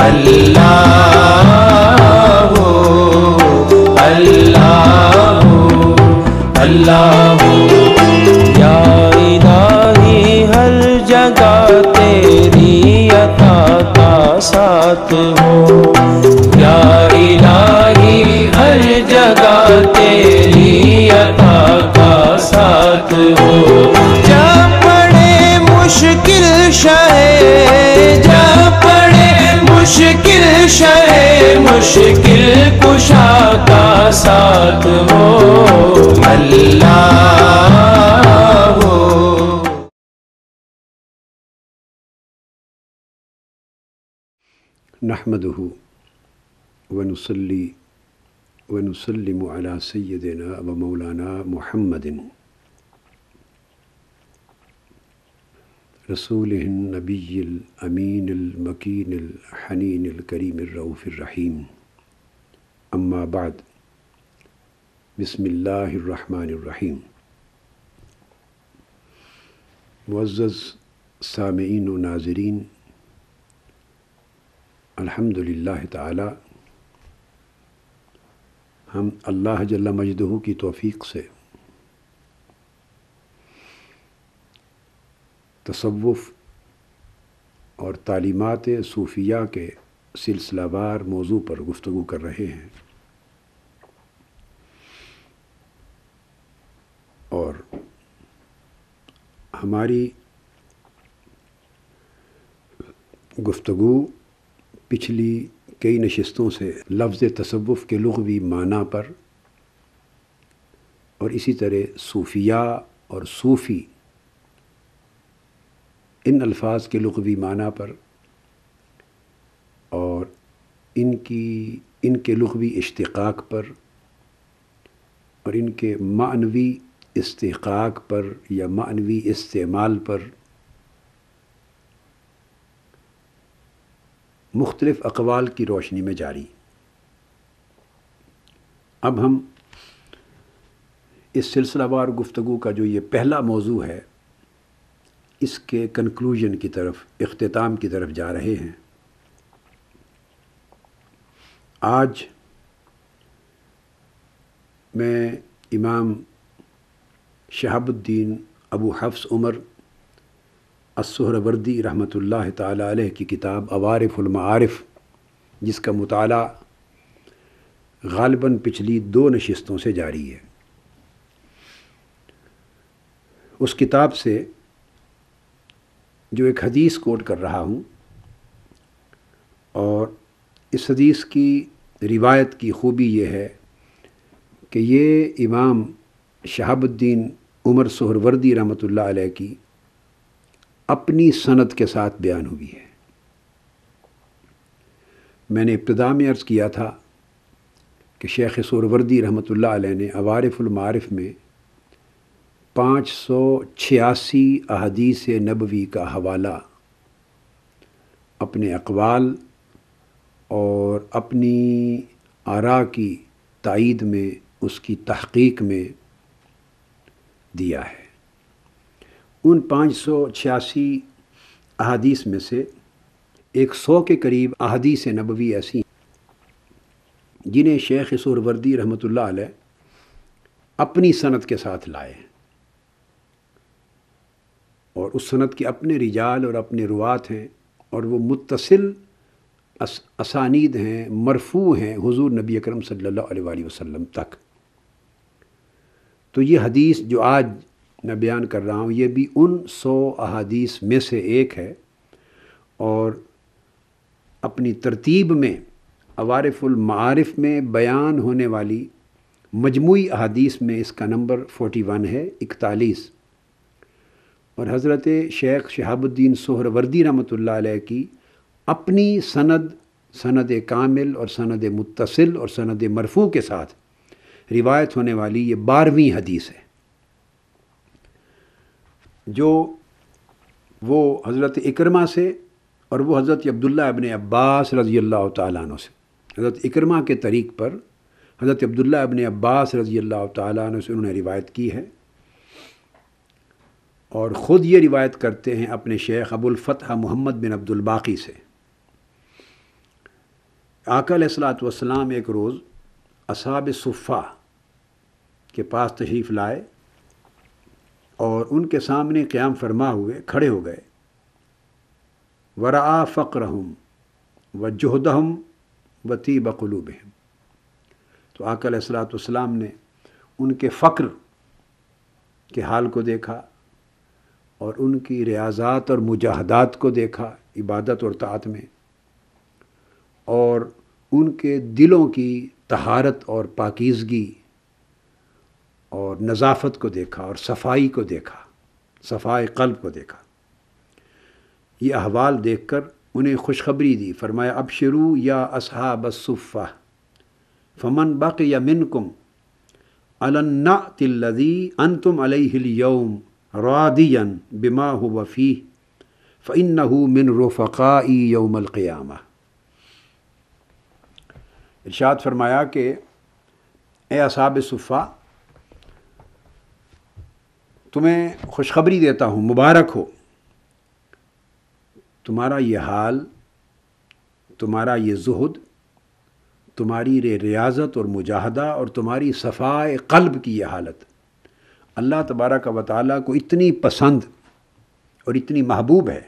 اللہ اللہ اللہ یا الہی ہر جگہ تیری عطا کا ساتھ ہو، یا الہی ہر جگہ تیری عطا کا ساتھ ہو۔ جب پڑے مشکل شے، جب پڑے مشکل شے، مشکل کشا کا ساتھ ہو، اللہ ہو۔ نحمدہ ونصلی ونسلم علی سیدنا و مولانا محمد رسولہ النبی الامین المکین الحنین الکریم الرؤوف الرحیم، اما بعد، بسم اللہ الرحمن الرحیم۔ معزز سامعین و ناظرین، الحمدللہ تعالی ہم اللہ جل مجدہ کی توفیق سے تصوف اور تعلیمات صوفیہ کے سلسلہ وار موضوع پر گفتگو کر رہے ہیں، اور ہماری گفتگو پچھلی کئی نشستوں سے لفظ تصوف کے لغوی معنی پر اور اسی طرح صوفیہ اور صوفی ان الفاظ کے لغوی معنی پر اور ان کے لغوی اشتقاق پر اور ان کے معنوی استحقاق پر یا معنوی استعمال پر مختلف اقوال کی روشنی میں جاری۔ اب ہم اس سلسلہ وار گفتگو کا جو یہ پہلا موضوع ہے، اس کے کنکلوژن کی طرف، اختتام کی طرف جا رہے ہیں۔ آج میں امام شہاب الدین ابو حفص عمر السہروردی رحمۃ اللہ تعالی علیہ کی کتاب عوارف المعارف، جس کا مطالعہ غالباً پچھلی 2 نشستوں سے جاری ہے، اس کتاب سے جو ایک حدیث کوٹ کر رہا ہوں، اور اس حدیث کی روایت کی خوبی یہ ہے کہ یہ امام شہاب الدین عمر سہروردی رحمۃ اللہ علیہ کی اپنی سند کے ساتھ بیان ہوئی ہے۔ میں نے ابتدا میں عرض کیا تھا کہ شیخ سہروردی رحمۃ اللہ علیہ نے عوارف المعارف میں 586 احادیث نبوی کا حوالہ اپنے اقوال اور اپنی آراء کی تائید میں، اس کی تحقیق میں دیا ہے۔ ان 586 احادیث میں سے 100 کے قریب احادیث نبوی ایسی ہیں جنہیں شیخ سہروردی رحمۃ اللہ علیہ اپنی سند کے ساتھ لائے ہیں، اور اس سند کے اپنے رجال اور اپنے روات ہیں، اور وہ متصل اسانید ہیں، مرفوع ہیں حضور نبی اکرم صلی اللہ علیہ وآلہ وسلم تک۔ تو یہ حدیث جو آج میں بیان کر رہا ہوں، یہ بھی ان 100 احادیث میں سے ایک ہے، اور اپنی ترتیب میں عوارف المعارف میں بیان ہونے والی مجموعی احادیث میں اس کا نمبر 41 ہے، 41۔ اور حضرت شیخ شہاب الدین سہروردی رحمۃ اللہ علیہ کی اپنی سند کامل اور سند متصل اور سند مرفوع کے ساتھ روایت ہونے والی یہ 12ویں حدیث ہے، جو وہ حضرت اکرمہ سے اور وہ حضرت عبداللہ ابن عباس رضی اللہ تعالیٰ عنہ سے، حضرت اکرمہ کے طریق پر حضرت عبداللہ ابن عباس رضی اللہ تعالیٰ عنہ سے انہوں نے روایت کی ہے، اور خود یہ روایت کرتے ہیں اپنے شیخ ابو الفتح محمد بن عبد الباقی سے، آقا علیہ الصلوۃ والسلام ایک روز اصحاب صفہ کے پاس تشریف لائے اور ان کے سامنے قیام فرما ہوئے کھڑے ہو گئے. ورعا فقرہم وجہدہم وطیب قلوبہم. تو آقا علیہ الصلوۃ والسلام نے ان کے فقر کے حال کو دیکھا اور ان کی ریاضات اور مجاہدات کو دیکھا عبادت اور طاعت میں، اور ان کے دلوں کی طہارت اور پاکیزگی اور نظافت کو دیکھا اور صفائی کو دیکھا، صفائی قلب کو دیکھا. یہ احوال دیکھ کر انہیں خوشخبری دی. فرمایا ابشروا یا اصحاب الصفہ فمن بقی منکم علی النعت الذی انتم علیہ اليوم راضیا بما هو فیہ فإنہ من رفقائی یوم القیامہ. ارشاد فرمایا کہ اے اصحاب صفہ، تمہیں خوشخبری دیتا ہوں، مبارک ہو. تمہارا یہ حال، تمہارا یہ زہد، تمہاری ریاضت اور مجاہدہ اور تمہاری صفائے قلب کی یہ حالت اللہ تبارک و تعالیٰ کو اتنی پسند اور اتنی محبوب ہے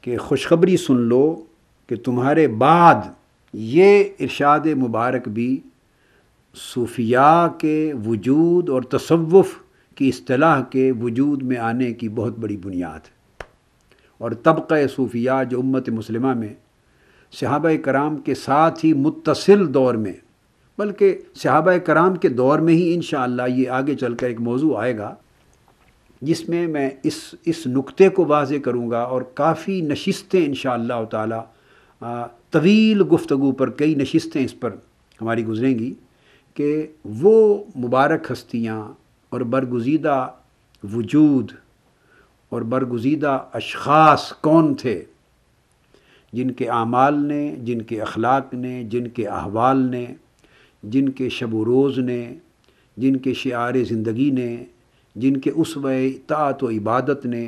کہ خوشخبری سن لو کہ تمہارے بعد یہ ارشاد مبارک بھی صوفیاء کے وجود اور تصوف کی اصطلاح کے وجود میں آنے کی بہت بڑی بنیاد ہے. اور طبقہ صوفیاء جو امت مسلمہ میں صحابہ کرام کے ساتھ ہی متصل دور میں، بلکہ صحابہ کرام کے دور میں ہی انشاءاللہ یہ آگے چل کر ایک موضوع آئے گا جس میں میں اس نقطے کو واضح کروں گا، اور کافی نشستیں انشاءاللہ تعالی طویل گفتگو پر کئی نشستیں اس پر ہماری گزریں گی کہ وہ مبارک ہستیاں اور برگزیدہ وجود اور برگزیدہ اشخاص کون تھے جن کے اعمال نے، جن کے اخلاق نے، جن کے احوال نے، جن کے شب و روز نے، جن کے شعار زندگی نے، جن کے اسوہ اطاعت و عبادت نے،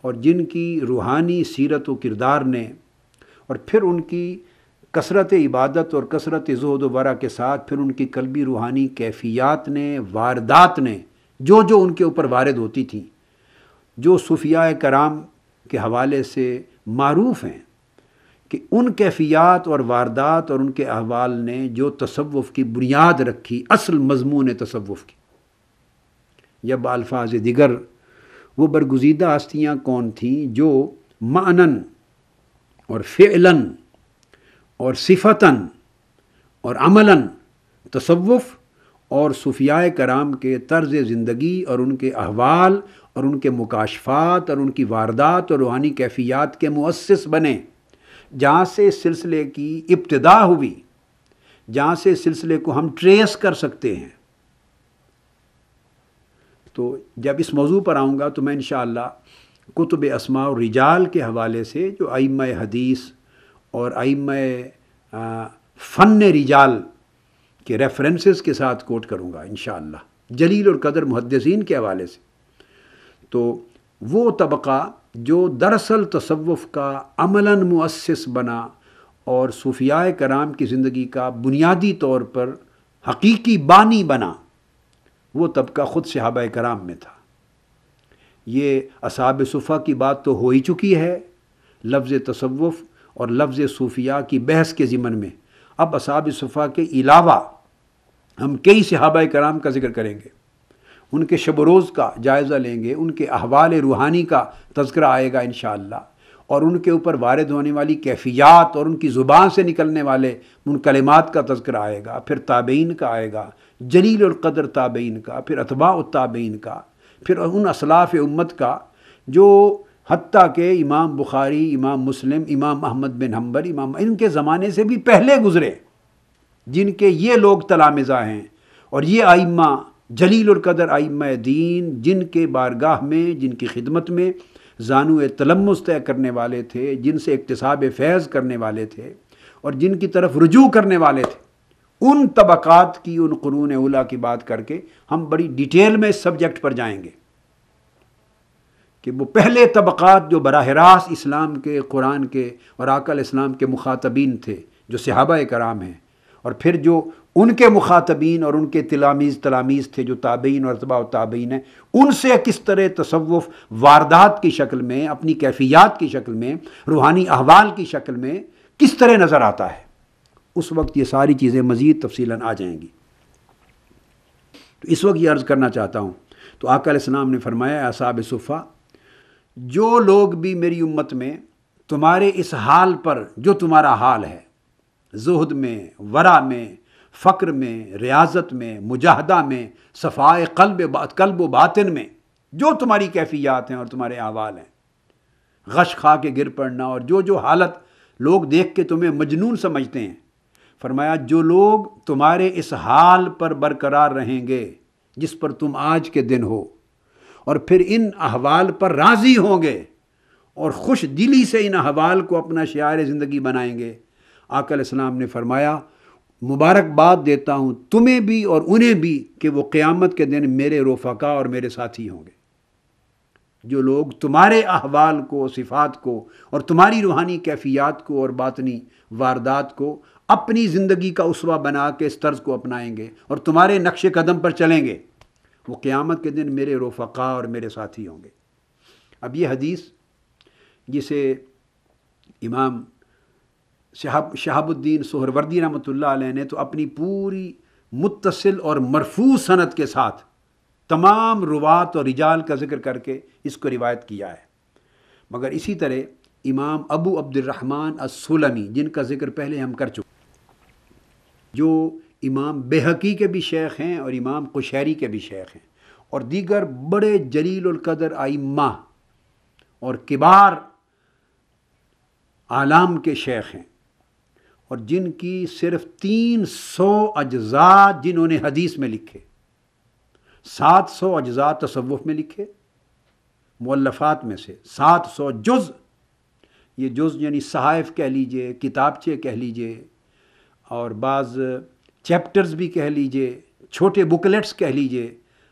اور جن کی روحانی سیرت و کردار نے، اور پھر ان کی کثرت عبادت اور کثرت زہد و ورع کے ساتھ پھر ان کی قلبی روحانی کیفیات نے، واردات نے، جو ان کے اوپر وارد ہوتی تھیں، جو صوفیاء کرام کے حوالے سے معروف ہیں کہ ان کیفیات اور واردات اور ان کے احوال نے جو تصوف کی بنیاد رکھی، اصل مضمون تصوف کی، یا بالفاظ دیگر وہ برگزیدہ ہستیاں کون تھیں جو معنن اور فعلاً اور صفتاً اور عملاً تصوف اور صوفیاء کرام کے طرز زندگی اور ان کے احوال اور ان کے مکاشفات اور ان کی واردات اور روحانی کیفیات کے مؤسس بنے، جہاں سے اس سلسلے کی ابتدا ہوئی، جہاں سے اس سلسلے کو ہم ٹریس کر سکتے ہیں. تو جب اس موضوع پر آؤں گا تو میں انشاءاللہ کتب اسماء الرجال کے حوالے سے جو ائمہ حدیث اور ائمہ فن رجال کے ریفرنسز کے ساتھ کوٹ کروں گا انشاءاللہ، جلیل القدر محدثین کے حوالے سے. تو وہ طبقہ جو دراصل تصوف کا عملاً مؤسس بنا اور صوفیاء کرام کی زندگی کا بنیادی طور پر حقیقی بانی بنا، وہ طبقہ خود صحابہ کرام میں تھا. یہ اصحاب صفہ کی بات تو ہو ہی چکی ہے لفظ تصوف اور لفظ صوفیاء کی بحث کے ضمن میں. اب اصحاب صفہ کے علاوہ ہم کئی صحابہ کرام کا ذکر کریں گے، ان کے شب و روز کا جائزہ لیں گے، ان کے احوال روحانی کا تذکرہ آئے گا انشاءاللہ، اور ان کے اوپر وارد ہونے والی کیفیات اور ان کی زبان سے نکلنے والے ان کلمات کا تذکرہ آئے گا. پھر تابعین کا آئے گا، جلیل القدر تابعین کا، پھر اتباع التابعین کا، پھر ان اسلاف امت کا جو حتیٰ کہ امام بخاری، امام مسلم، امام احمد بن حنبل، ان کے زمانے سے بھی پہلے گزرے، جن کے یہ لوگ تلامذہ ہیں، اور یہ ائمہ جلیل القدر ائمہ دین جن کے بارگاہ میں، جن کی خدمت میں زانو تلمس طے کرنے والے تھے، جن سے اکتساب فیض کرنے والے تھے، اور جن کی طرف رجوع کرنے والے تھے، ان طبقات کی، ان قرون اولیٰ کی بات کر کے ہم بڑی ڈیٹیل میں اس سبجیکٹ پر جائیں گے کہ وہ پہلے طبقات جو براہ راست اسلام کے، قرآن کے اور آقا علیہ السلام کے مخاطبین تھے، جو صحابہ کرام ہیں، اور پھر جو ان کے مخاطبین اور ان کے تلاميذ تھے جو تابعین اور اتباع تابعین ہیں، ان سے کس طرح تصوف واردات کی شکل میں، اپنی کیفیات کی شکل میں، روحانی احوال کی شکل میں کس طرح نظر آتا ہے، اس وقت یہ ساری چیزیں مزید تفصیلاً آ جائیں گی۔ تو اس وقت یہ عرض کرنا چاہتا ہوں، تو آقا علیہ السلام نے فرمایا اصحاب صفہ، جو لوگ بھی میری امت میں تمہارے اس حال پر، جو تمہارا حال ہے، زہد میں، ورع میں، فقر میں، ریاضت میں، مجاہدہ میں، صفائے قلب و باطن میں، جو تمہاری کیفیات ہیں اور تمہارے احوال ہیں، غش کھا کے گر پڑنا اور جو حالت لوگ دیکھ کے تمہیں مجنون سمجھتے ہیں، فرمایا جو لوگ تمہارے اس حال پر برقرار رہیں گے جس پر تم آج کے دن ہو، اور پھر ان احوال پر راضی ہوں گے اور خوش دلی سے ان احوال کو اپنا شعار زندگی بنائیں گے، آقا علیہ السلام نے فرمایا مبارکباد دیتا ہوں تمہیں بھی اور انہیں بھی کہ وہ قیامت کے دن میرے رفقا اور میرے ساتھی ہوں گے۔ جو لوگ تمہارے احوال کو، صفات کو اور تمہاری روحانی کیفیات کو اور باطنی واردات کو اپنی زندگی کا اسوہ بنا کے اس طرز کو اپنائیں گے اور تمہارے نقش قدم پر چلیں گے، وہ قیامت کے دن میرے رفقا اور میرے ساتھی ہوں گے۔ اب یہ حدیث جسے امام شہاب الدین سہروردی رحمۃ اللہ علیہ نے تو اپنی پوری متصل اور مرفوع سند کے ساتھ تمام روات اور رجال کا ذکر کر کے اس کو روایت کیا ہے، مگر اسی طرح امام ابو عبد الرحمن السلمی، جن کا ذکر پہلے ہم کر چکے، جو امام بیہقی کے بھی شیخ ہیں اور امام قشیری کے بھی شیخ ہیں اور دیگر بڑے جلیل القدر ائمہ اور کبار اعلام کے شیخ ہیں، اور جن کی صرف 300 اجزاء جنہوں نے حدیث میں لکھے، 700 اجزاء تصوف میں لکھے، مؤلفات میں سے 700 جز، یہ جز یعنی صحائف کہہ لیجئے، کتابچے کہہ لیجئے، اور بعض چیپٹرز بھی کہہ لیجئے، چھوٹے بکلیٹس کہہ لیجئے،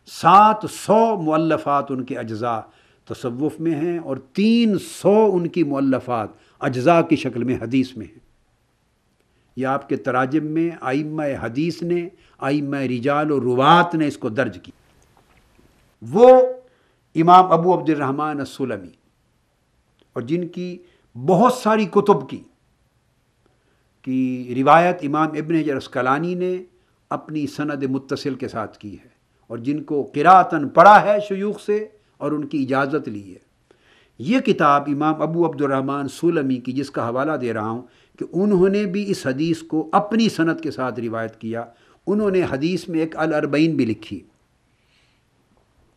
700 مؤلفات ان کے اجزاء تصوف میں ہیں اور 300 ان کی مؤلفات اجزاء کی شکل میں حدیث میں ہیں۔ یہ آپ کے تراجم میں ائمہ حدیث نے، ائمہ رجال و روات نے اس کو درج کی۔ وہ امام ابو عبد الرحمن السلمی، اور جن کی بہت ساری کتب کی روایت امام ابن حجر عسقلانی نے اپنی سند متصل کے ساتھ کی ہے، اور جن کو قراءتاً پڑھا ہے شیوخ سے اور ان کی اجازت لی ہے۔ یہ کتاب امام ابو عبد الرحمن سلمی کی، جس کا حوالہ دے رہا ہوں کہ انہوں نے بھی اس حدیث کو اپنی سند کے ساتھ روایت کیا، انہوں نے حدیث میں ایک الاربعین بھی لکھی،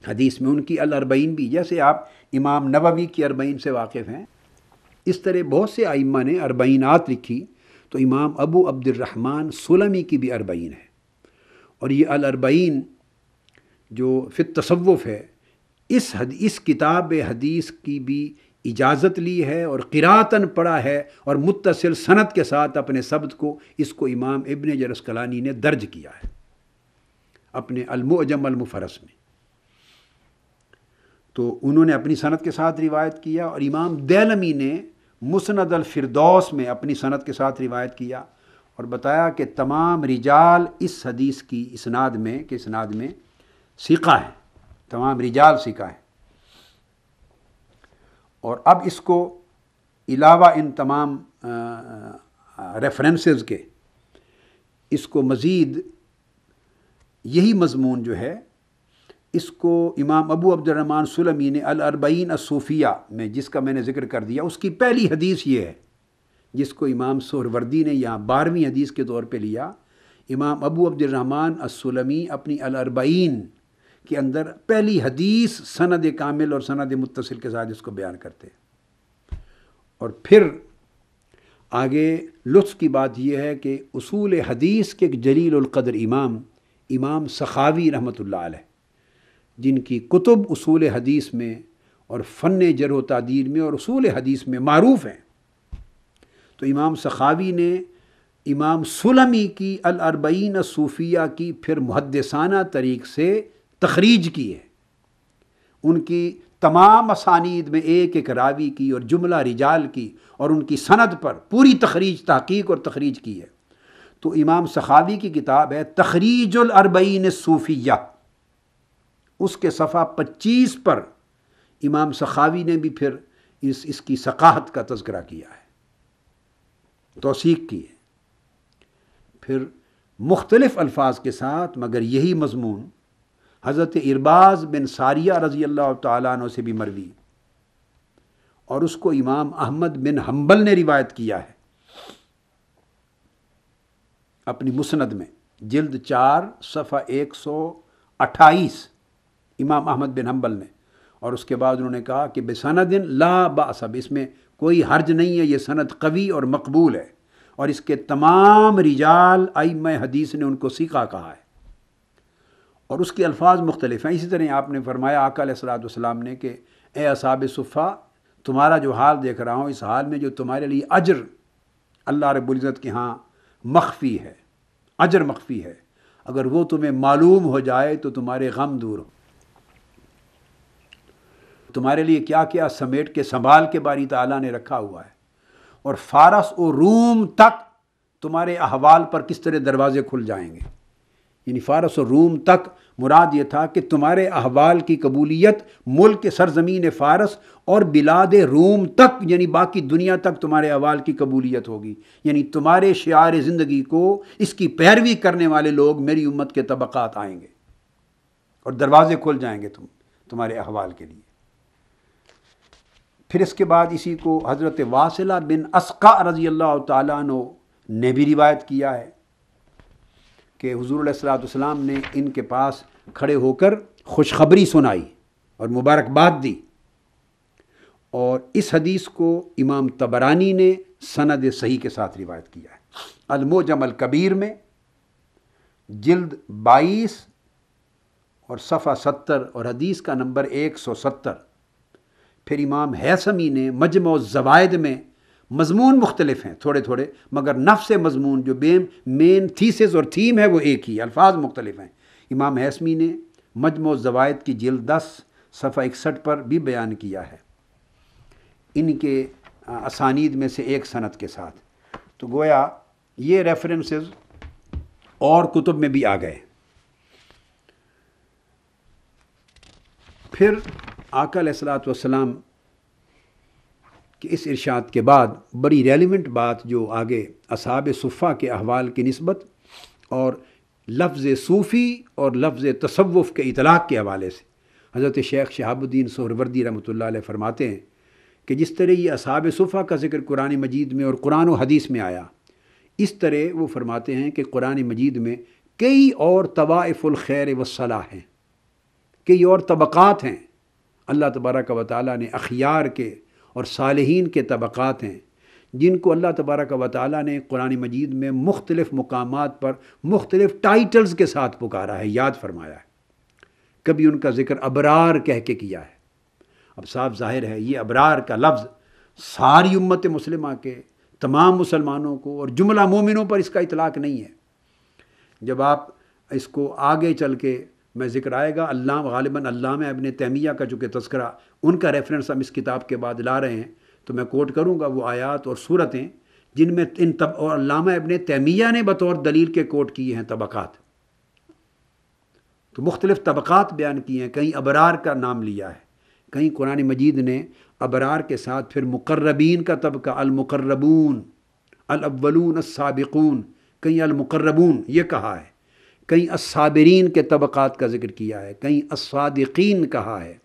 حدیث میں ان کی الاربعین بھی، جیسے آپ امام نووی کی اربعین سے واقف ہیں، اس طرح بہت سے ائمہ نے اربعینات لکھی، تو امام ابو عبد الرحمن سلمی کی بھی اربعین ہے، اور یہ الاربعین جو فی التصوف ہے، اس کتاب حدیث کی بھی اجازت لی ہے اور قراءتاً پڑھا ہے، اور متصل سند کے ساتھ اپنے سبت کو اس کو امام ابن حجر عسقلانی نے درج کیا ہے اپنے المعجم المفرس میں۔ تو انہوں نے اپنی سند کے ساتھ روایت کیا، اور امام دیلمی نے مسند الفردوس میں اپنی سند کے ساتھ روایت کیا، اور بتایا کہ تمام رجال اس حدیث کی اسناد میں ثقہ ہیں، تمام رجال ثقہ ہیں۔ اور اب اس کو علاوہ ان تمام ریفرنسز کے، اس کو مزید یہی مضمون جو ہے، اس کو امام ابو عبد الرحمن سلمی نے الاربعین الصوفیہ میں، جس کا میں نے ذکر کر دیا، اس کی پہلی حدیث یہ ہے، جس کو امام سہروردی نے یہاں 12ویں حدیث کے طور پہ لیا۔ امام ابو عبد الرحمن السلمی اپنی الاربعین کے اندر پہلی حدیث سند کامل اور سند متصل کے ساتھ اس کو بیان کرتے، اور پھر آگے لطف کی بات یہ ہے کہ اصول حدیث کے ایک جلیل القدر امام سخاوی رحمۃ اللہ علیہ، جن کی کتب اصول حدیث میں اور فن جرح و تعدیل میں اور اصول حدیث میں معروف ہیں، تو امام سخاوی نے امام سلمی کی الاربعین الصوفیہ کی پھر محدثانہ طریق سے تخریج کی ہے، ان کی تمام اسانید میں ایک ایک راوی کی اور جملہ رجال کی اور ان کی سند پر پوری تحقیق اور تخریج کی ہے۔ تو امام سخاوی کی کتاب ہے تخریج الاربعین الصوفیہ، اس کے صفحہ 25 پر امام سخاوی نے بھی پھر اس کی ثقاہت کا تذکرہ کیا ہے، توثیق کی ہے، پھر مختلف الفاظ کے ساتھ، مگر یہی مضمون حضرت ارباز بن ساریہ رضی اللہ تعالیٰ عنہ سے بھی مروی، اور اس کو امام احمد بن حنبل نے روایت کیا ہے اپنی مسند میں، جلد 4 صفحہ 128، امام احمد بن حنبل نے، اور اس کے بعد انہوں نے کہا کہ بسند لا باس، اس میں کوئی حرج نہیں ہے، یہ سند قوی اور مقبول ہے، اور اس کے تمام رجال ائمہ حدیث نے ان کو ثقہ کہا ہے، اور اس کے الفاظ مختلف ہیں۔ اسی طرح آپ نے فرمایا آقا علیہ الصلوۃ والسلام نے کہ اے اصحاب صفہ، تمہارا جو حال دیکھ رہا ہوں، اس حال میں جو تمہارے لیے اجر اللہ رب العزت کے ہاں مخفی ہے، اجر مخفی ہے، اگر وہ تمہیں معلوم ہو جائے تو تمہارے غم دور ہو۔ تمہارے لیے کیا کیا سمیٹ کے سنبھال کے باری تعالیٰ نے رکھا ہوا ہے، اور فارس و روم تک تمہارے احوال پر کس طرح دروازے کھل جائیں گے، یعنی فارس و روم تک مراد یہ تھا کہ تمہارے احوال کی قبولیت ملک سرزمین فارس اور بلاد روم تک، یعنی باقی دنیا تک تمہارے احوال کی قبولیت ہوگی، یعنی تمہارے شعار زندگی کو اس کی پیروی کرنے والے لوگ میری امت کے طبقات آئیں گے اور دروازے کھل جائیں گے تمہارے احوال کے لیے۔ پھر اس کے بعد اسی کو حضرت واصلہ بن اسقع رضی اللہ تعالیٰ عنہ نے بھی روایت کیا ہے کہ حضور علیہ الصلوۃ والسلام نے ان کے پاس کھڑے ہو کر خوشخبری سنائی اور مبارکباد دی، اور اس حدیث کو امام طبرانی نے سند صحیح کے ساتھ روایت کیا ہے المعجم الکبیر میں، جلد 22 اور صفحہ 70 اور حدیث کا نمبر 170۔ پھر امام ہیثمی نے مجمع الزوائد میں، مضمون مختلف ہیں تھوڑے تھوڑے، مگر نفس مضمون جو مین تھیسس اور تھیم ہے وہ ایک ہی، الفاظ مختلف ہیں، امام ہیثمی نے مجمع الزوائد کی جلد 10 صفحہ 61 پر بھی بیان کیا ہے، ان کے اسانید میں سے ایک سند کے ساتھ۔ تو گویا یہ ریفرنسز اور کتب میں بھی آ گئے۔ پھر آقا علیہ الصلوۃ والسلام کہ اس ارشاد کے بعد بڑی ریلیونٹ بات جو آگے اصحاب صفہ کے احوال کی نسبت اور لفظ صوفی اور لفظ تصوف کے اطلاق کے حوالے سے حضرت شیخ شہاب الدین سہروردی رحمۃ اللہ علیہ فرماتے ہیں کہ جس طرح یہ اصحاب صفہ کا ذکر قرآن مجید میں اور قرآن و حدیث میں آیا، اس طرح وہ فرماتے ہیں کہ قرآن مجید میں کئی اور طوائف الخیر والصلاح ہیں، کئی اور طبقات ہیں، اللہ تبارک و تعالیٰ نے اخیار کے اور صالحین کے طبقات ہیں جن کو اللہ تبارک و تعالیٰ نے قرآن مجید میں مختلف مقامات پر مختلف ٹائٹلز کے ساتھ پکارا ہے، یاد فرمایا ہے، کبھی ان کا ذکر ابرار کہہ کے کیا ہے۔ اب صاف ظاہر ہے یہ ابرار کا لفظ ساری امت مسلمہ کے تمام مسلمانوں کو اور جملہ مومنوں پر اس کا اطلاق نہیں ہے۔ جب آپ اس کو آگے چل کے میں ذکر آئے گا، غالباً علامہ ابن تیمیہ کا جو کہ تذکرہ، ان کا ریفرنس ہم اس کتاب کے بعد لا رہے ہیں، تو میں کوٹ کروں گا وہ آیات اور صورتیں جن میں اور علامہ ابن تیمیہ نے بطور دلیل کے کوٹ کیے ہیں طبقات، تو مختلف طبقات بیان کیے ہیں، کہیں ابرار کا نام لیا ہے، کہیں قرآن مجید نے ابرار کے ساتھ پھر مقربین کا طبقہ، المقربون، الاولون السابقون، کہیں المقربون یہ کہا ہے، کہیں الصابرین کے طبقات کا ذکر کیا ہے، کہیں الصادقین کہا ہے،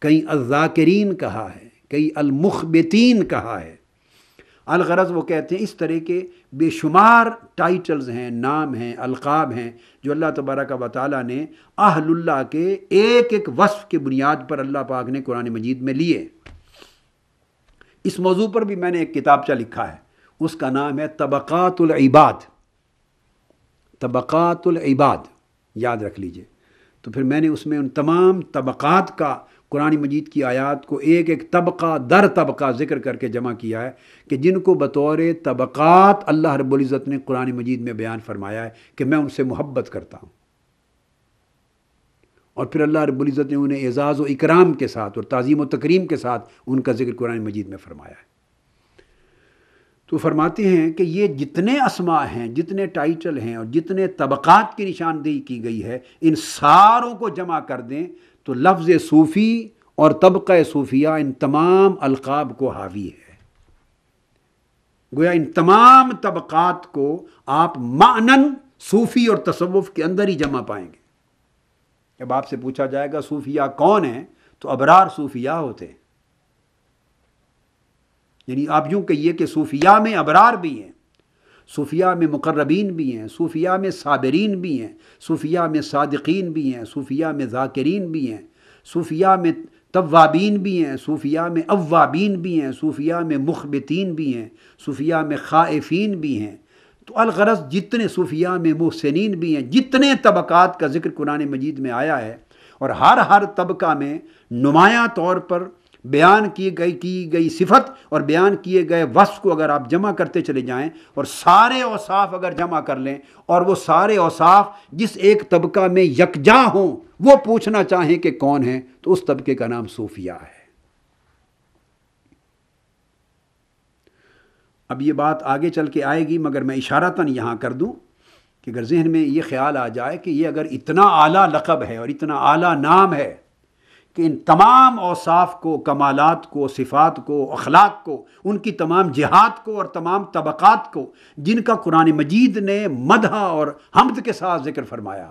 کہیں الذاکرین کہا ہے، کہیں المخبتین کہا ہے۔ الغرض وہ کہتے ہیں اس طرح کے بے شمار ٹائٹلز ہیں، نام ہیں، القاب ہیں جو اللہ تبارک و تعالیٰ نے اہل اللہ کے ایک ایک وصف کے بنیاد پر اللہ پاک نے قرآن مجید میں لیے۔ اس موضوع پر بھی میں نے ایک کتابچہ لکھا ہے، اس کا نام ہے طبقات العباد، طبقات العباد، یاد رکھ لیجئے۔ تو پھر میں نے اس میں ان تمام طبقات کا قرآن مجید کی آیات کو ایک ایک طبقہ در طبقہ ذکر کر کے جمع کیا ہے کہ جن کو بطور طبقات اللہ رب العزت نے قرآن مجید میں بیان فرمایا ہے کہ میں ان سے محبت کرتا ہوں، اور پھر اللہ رب العزت نے انہیں اعزاز و اکرام کے ساتھ اور تعظیم و تکریم کے ساتھ ان کا ذکر قرآن مجید میں فرمایا ہے۔ تو فرماتے ہیں کہ یہ جتنے اسماء ہیں، جتنے ٹائٹل ہیں اور جتنے طبقات کی نشاندہی کی گئی ہے، ان ساروں کو جمع کر دیں تو لفظ صوفی اور طبقہ صوفیہ ان تمام القاب کو حاوی ہے۔ گویا ان تمام طبقات کو آپ معنن صوفی اور تصوف کے اندر ہی جمع پائیں گے۔ جب آپ سے پوچھا جائے گا صوفیہ کون ہیں تو ابرار صوفیہ ہوتے ہیں، یعنی آپ یوں کہیے کہ صوفیہ میں ابرار بھی ہیں، صوفیہ میں مقربین بھی ہیں، صوفیہ میں صابرین بھی ہیں، صوفیہ میں صادقین بھی ہیں، صوفیہ میں ذاکرین بھی ہیں، صوفیہ میں توابین بھی ہیں، صوفیہ میں اوابین بھی ہیں، صوفیہ میں مخبتین بھی ہیں، صوفیہ میں خائفین بھی ہیں۔ تو الغرض جتنے صوفیہ میں محسنین بھی ہیں، جتنے طبقات کا ذکر قرآن مجید میں آیا ہے، اور ہر طبقہ میں نمایاں طور پر بیان کی گئی صفت اور بیان کیے گئے وصف کو اگر آپ جمع کرتے چلے جائیں اور سارے اوصاف اگر جمع کر لیں اور وہ سارے اوصاف جس ایک طبقہ میں یکجا ہوں، وہ پوچھنا چاہیں کہ کون ہیں، تو اس طبقے کا نام صوفیہ ہے۔ اب یہ بات آگے چل کے آئے گی، مگر میں اشارتاً یہاں کر دوں کہ اگر ذہن میں یہ خیال آ جائے کہ یہ اگر اتنا اعلیٰ لقب ہے اور اتنا اعلیٰ نام ہے کہ ان تمام اوصاف کو، کمالات کو، صفات کو، اخلاق کو، ان کی تمام جہات کو اور تمام طبقات کو جن کا قرآن مجید نے مدح اور حمد کے ساتھ ذکر فرمایا،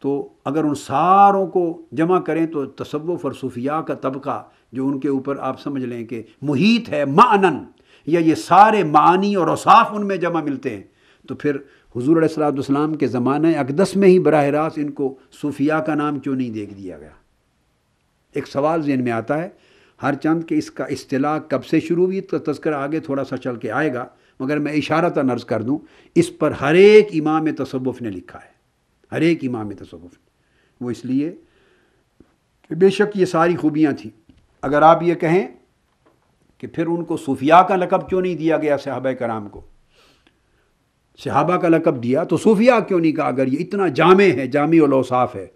تو اگر ان ساروں کو جمع کریں تو تصوف اور صوفیہ کا طبقہ جو ان کے اوپر آپ سمجھ لیں کہ محیط ہے معنن، یا یہ سارے معانی اور اوصاف ان میں جمع ملتے ہیں، تو پھر حضور علیہ السلام کے زمانہ اقدس میں ہی براہ راست ان کو صوفیہ کا نام کیوں نہیں دے دیا گیا؟ ایک سوال ذہن میں آتا ہے ہر چند کہ اس کا اصطلاح کب سے شروع ہوئی، تو تذکرہ آگے تھوڑا سا چل کے آئے گا، مگر میں اشارتاً عرض کر دوں اس پر ہر ایک امام تصوف نے لکھا ہے، ہر ایک امام تصوف نے۔ وہ اس لیے کہ بے شک یہ ساری خوبیاں تھیں۔ اگر آپ یہ کہیں کہ پھر ان کو صوفیہ کا لقب کیوں نہیں دیا گیا صحابہ کرام کو، صحابہ کا لقب دیا تو صوفیہ کیوں نہیں کہا اگر یہ اتنا جامع ہے، جامع الاوصاف ہے؟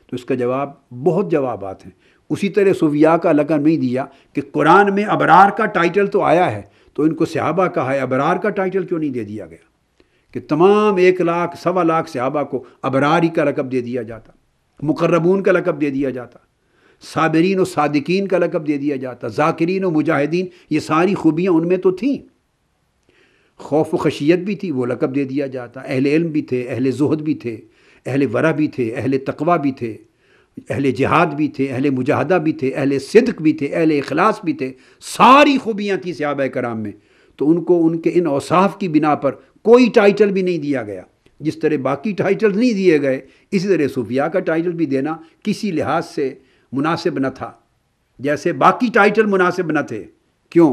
تو اس کا جواب بہت جوابات ہیں۔ اسی طرح صوفیہ کا لقب نہیں دیا کہ قرآن میں ابرار کا ٹائٹل تو آیا ہے، تو ان کو صحابہ کہا ہے، ابرار کا ٹائٹل کیوں نہیں دے دیا گیا کہ تمام 1 لاکھ 1.25 لاکھ صحابہ کو ابرار ہی کا لقب دے دیا جاتا، مقربون کا لقب دے دیا جاتا، صابرین و صادقین کا لقب دے دیا جاتا، ذاکرین و مجاہدین، یہ ساری خوبیاں ان میں تو تھیں، خوف و خشیت بھی تھی، وہ لقب دے دیا جاتا، اہل علم بھی تھے، اہل زہد بھی تھے، اہل ورع بھی تھے، اہل تقوی بھی تھے، اہل جہاد بھی تھے، اہل مجاہدہ بھی تھے، اہل صدق بھی تھے، اہل اخلاص بھی تھے، ساری خوبیاں تھیں صحابہ کرام میں، تو ان کو ان کے ان اوصاف کی بنا پر کوئی ٹائٹل بھی نہیں دیا گیا۔ جس طرح باقی ٹائٹل نہیں دیے گئے، اسی طرح صوفیہ کا ٹائٹل بھی دینا کسی لحاظ سے مناسب نہ تھا، جیسے باقی ٹائٹل مناسب نہ تھے۔ کیوں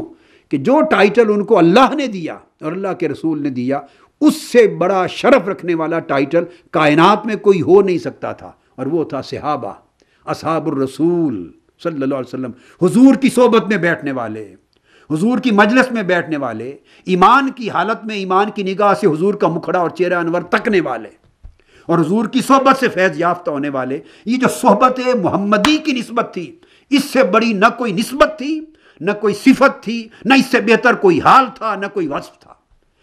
کہ جو ٹائٹل ان کو اللہ نے دیا اور اللہ کے رسول نے دیا، اس سے بڑا شرف رکھنے والا ٹائٹل کائنات میں کوئی ہو نہیں سکتا تھا، اور وہ تھا صحابہ، اصحاب الرسول صلی اللہ علیہ وسلم، حضور کی صحبت میں بیٹھنے والے، حضور کی مجلس میں بیٹھنے والے، ایمان کی حالت میں ایمان کی نگاہ سے حضور کا مکھڑا اور چہرہ انور تکنے والے، اور حضور کی صحبت سے فیض یافتہ ہونے والے۔ یہ جو صحبت محمدی کی نسبت تھی، اس سے بڑی نہ کوئی نسبت تھی، نہ کوئی صفت تھی، نہ اس سے بہتر کوئی حال تھا، نہ کوئی وصف تھا۔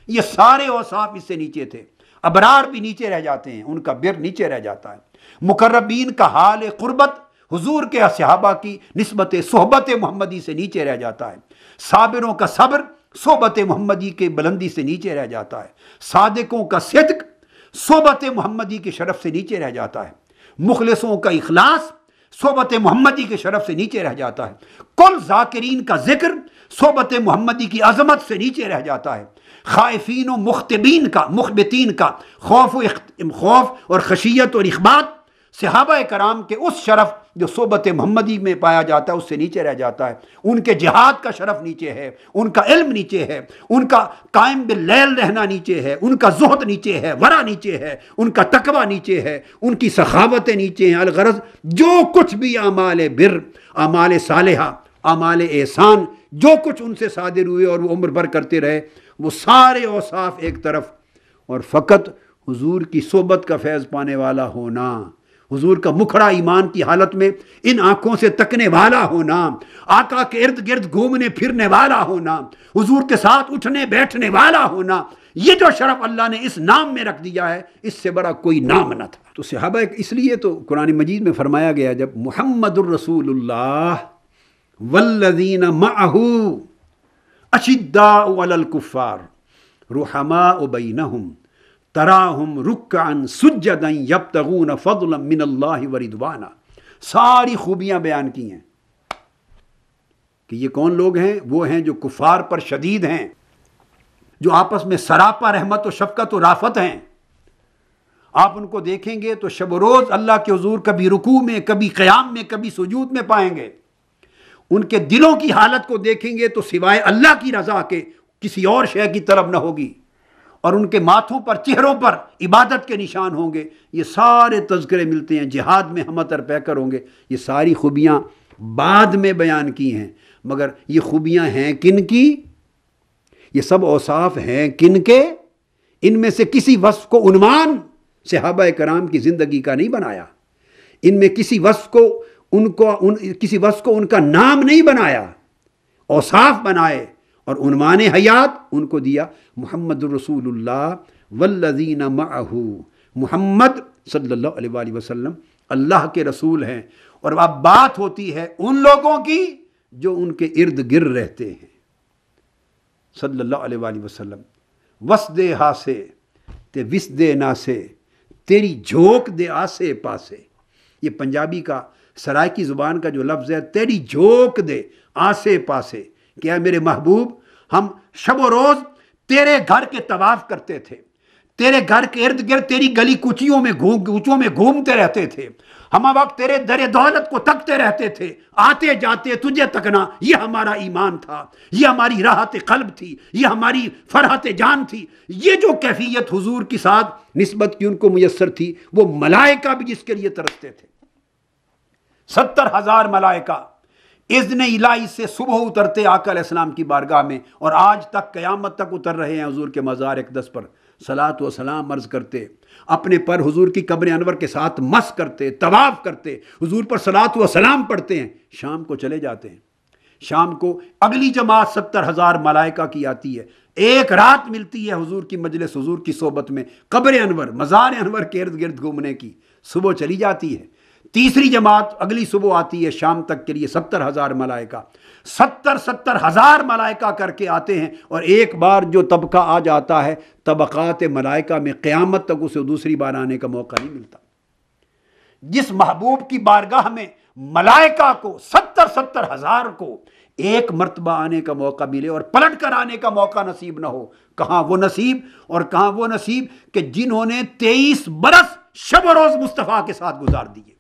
یہ سارے اوصاف اس سے نیچے تھے۔ ابرار بھی نیچے رہ جاتے ہیں، ان کا بر نیچے رہ جاتا ہے۔ مقربین کا حال قربت حضور کے صحابہ کی نسبت صحبت محمدی سے نیچے رہ جاتا ہے۔ صابروں کا صبر صحبت محمدی کے بلندی سے نیچے رہ جاتا ہے۔ صادقوں کا صدق صحبت محمدی کے شرف سے نیچے رہ جاتا ہے۔ مخلصوں کا اخلاص صحبت محمدی کے شرف سے نیچے رہ جاتا ہے۔ کل ذاکرین کا ذکر صحبت محمدی کی عظمت سے نیچے رہ جاتا ہے۔ خائفین و مخبتین کا خوف اور خشیت اور اخبات صحابہ کرام کے اس شرف جو صحبت محمدی میں پایا جاتا ہے اس سے نیچے رہ جاتا ہے۔ ان کے جہاد کا شرف نیچے ہے، ان کا علم نیچے ہے، ان کا قائم باللیل رہنا نیچے ہے، ان کا زہد نیچے ہے، ورع نیچے ہے، ان کا تقوی نیچے ہے، ان کی سخاوتیں نیچے ہیں۔ الغرض جو کچھ بھی اعمال بر، اعمال صالحہ، اعمال احسان جو کچھ ان سے صادر ہوئے اور وہ عمر بھر کرتے رہے، وہ سارے اوصاف ایک طرف، اور فقط حضور کی صحبت کا فیض پانے والا ہونا، حضور کا مکھڑا ایمان کی حالت میں ان آنکھوں سے تکنے والا ہونا، آقا کے ارد گرد گھومنے پھرنے والا ہونا، حضور کے ساتھ اٹھنے بیٹھنے والا ہونا، یہ جو شرف اللہ نے اس نام میں رکھ دیا ہے، اس سے بڑا کوئی نام نہ تھا۔ تو صحابہ اس لیے تو قرآن مجید میں فرمایا گیا جب محمد الرسول اللہ والذین معہ اشداء علی الکفار رحماء بینہم تراہم رکعا سجدا یبتغون فضلا من اللہ ورضوانا، ساری خوبیاں بیان کی ہیں کہ یہ کون لوگ ہیں؟ وہ ہیں جو کفار پر شدید ہیں، جو آپس میں سراپا رحمت و شفقت و رافت ہیں۔ آپ ان کو دیکھیں گے تو شب و روز اللہ کے حضور کبھی رکوع میں، کبھی قیام میں، کبھی سجود میں پائیں گے۔ ان کے دلوں کی حالت کو دیکھیں گے تو سوائے اللہ کی رضا کے کسی اور شے کی طرف نہ ہوگی، اور ان کے ماتھوں پر، چہروں پر عبادت کے نشان ہوں گے۔ یہ سارے تذکرے ملتے ہیں، جہاد میں ہم اتر پیکر ہوں گے۔ یہ ساری خوبیاں بعد میں بیان کی ہیں، مگر یہ خوبیاں ہیں کن کی؟ یہ سب اوصاف ہیں کن کے؟ ان میں سے کسی وصف کو عنوان صحابہ کرام کی زندگی کا نہیں بنایا، ان میں کسی وصف کو ان کا نام نہیں بنایا، اوصاف بنائے اور عنوان حیات ان کو دیا محمد الرسول اللہ والذین معہ، محمد صلی اللہ علیہ وآلہ وسلم اللہ کے رسول ہیں۔ اور اب بات ہوتی ہے ان لوگوں کی جو ان کے ارد گرد رہتے ہیں، صلی اللہ علیہ وآلہ وسلم وس دے ہاسے تے وس دے ناسے تیری جھوک دے آسے پاسے۔ یہ پنجابی کا سرائکی زبان کا جو لفظ ہے، تیری جھوک دے آسے پاسے، کیا میرے محبوب ہم شب و روز تیرے گھر کے طواف کرتے تھے، تیرے گھر کے ارد گرد تیری گلی کوچیوں میں گھومتے رہتے تھے، ہم وقت تیرے در دولت کو تکتے رہتے تھے، آتے جاتے تجھے تکنا، یہ ہمارا ایمان تھا، یہ ہماری راحت قلب تھی، یہ ہماری فرحت جان تھی۔ یہ جو کیفیت حضور کے ساتھ نسبت کی ان کو میسر تھی، وہ ملائکہ بھی جس کے لیے ترستے تھے۔ 70,000 ملائکہ اذن الہی سے صبح اترتے آقا علیہ السلام کی بارگاہ میں، اور آج تک قیامت تک اتر رہے ہیں حضور کے مزار اقدس پر، صلاۃ و سلام عرض کرتے، اپنے پر حضور کی قبر انور کے ساتھ مس کرتے، طواف کرتے، حضور پر صلاۃ و سلام پڑھتے ہیں، شام کو چلے جاتے ہیں۔ شام کو اگلی جماعت 70,000 ملائکہ کی آتی ہے، ایک رات ملتی ہے حضور کی مجلس، حضور کی صحبت میں، قبر انور، مزار انور کے ارد گرد گھومنے کی۔ صبح چلی جاتی ہے، تیسری جماعت اگلی صبح آتی ہے شام تک کے لیے 70,000 ملائکہ، 70,000 ملائکہ کر کے آتے ہیں، اور ایک بار جو طبقہ آ جاتا ہے طبقات ملائکہ میں، قیامت تک اسے دوسری بار آنے کا موقع نہیں ملتا۔ جس محبوب کی بارگاہ میں ملائکہ کو 70,000 کو ایک مرتبہ آنے کا موقع ملے اور پلٹ کر آنے کا موقع نصیب نہ ہو، کہاں وہ نصیب، اور کہاں وہ نصیب کہ جنہوں نے 23 برس شب و روز مصطفیٰ کے ساتھ گزار دیے،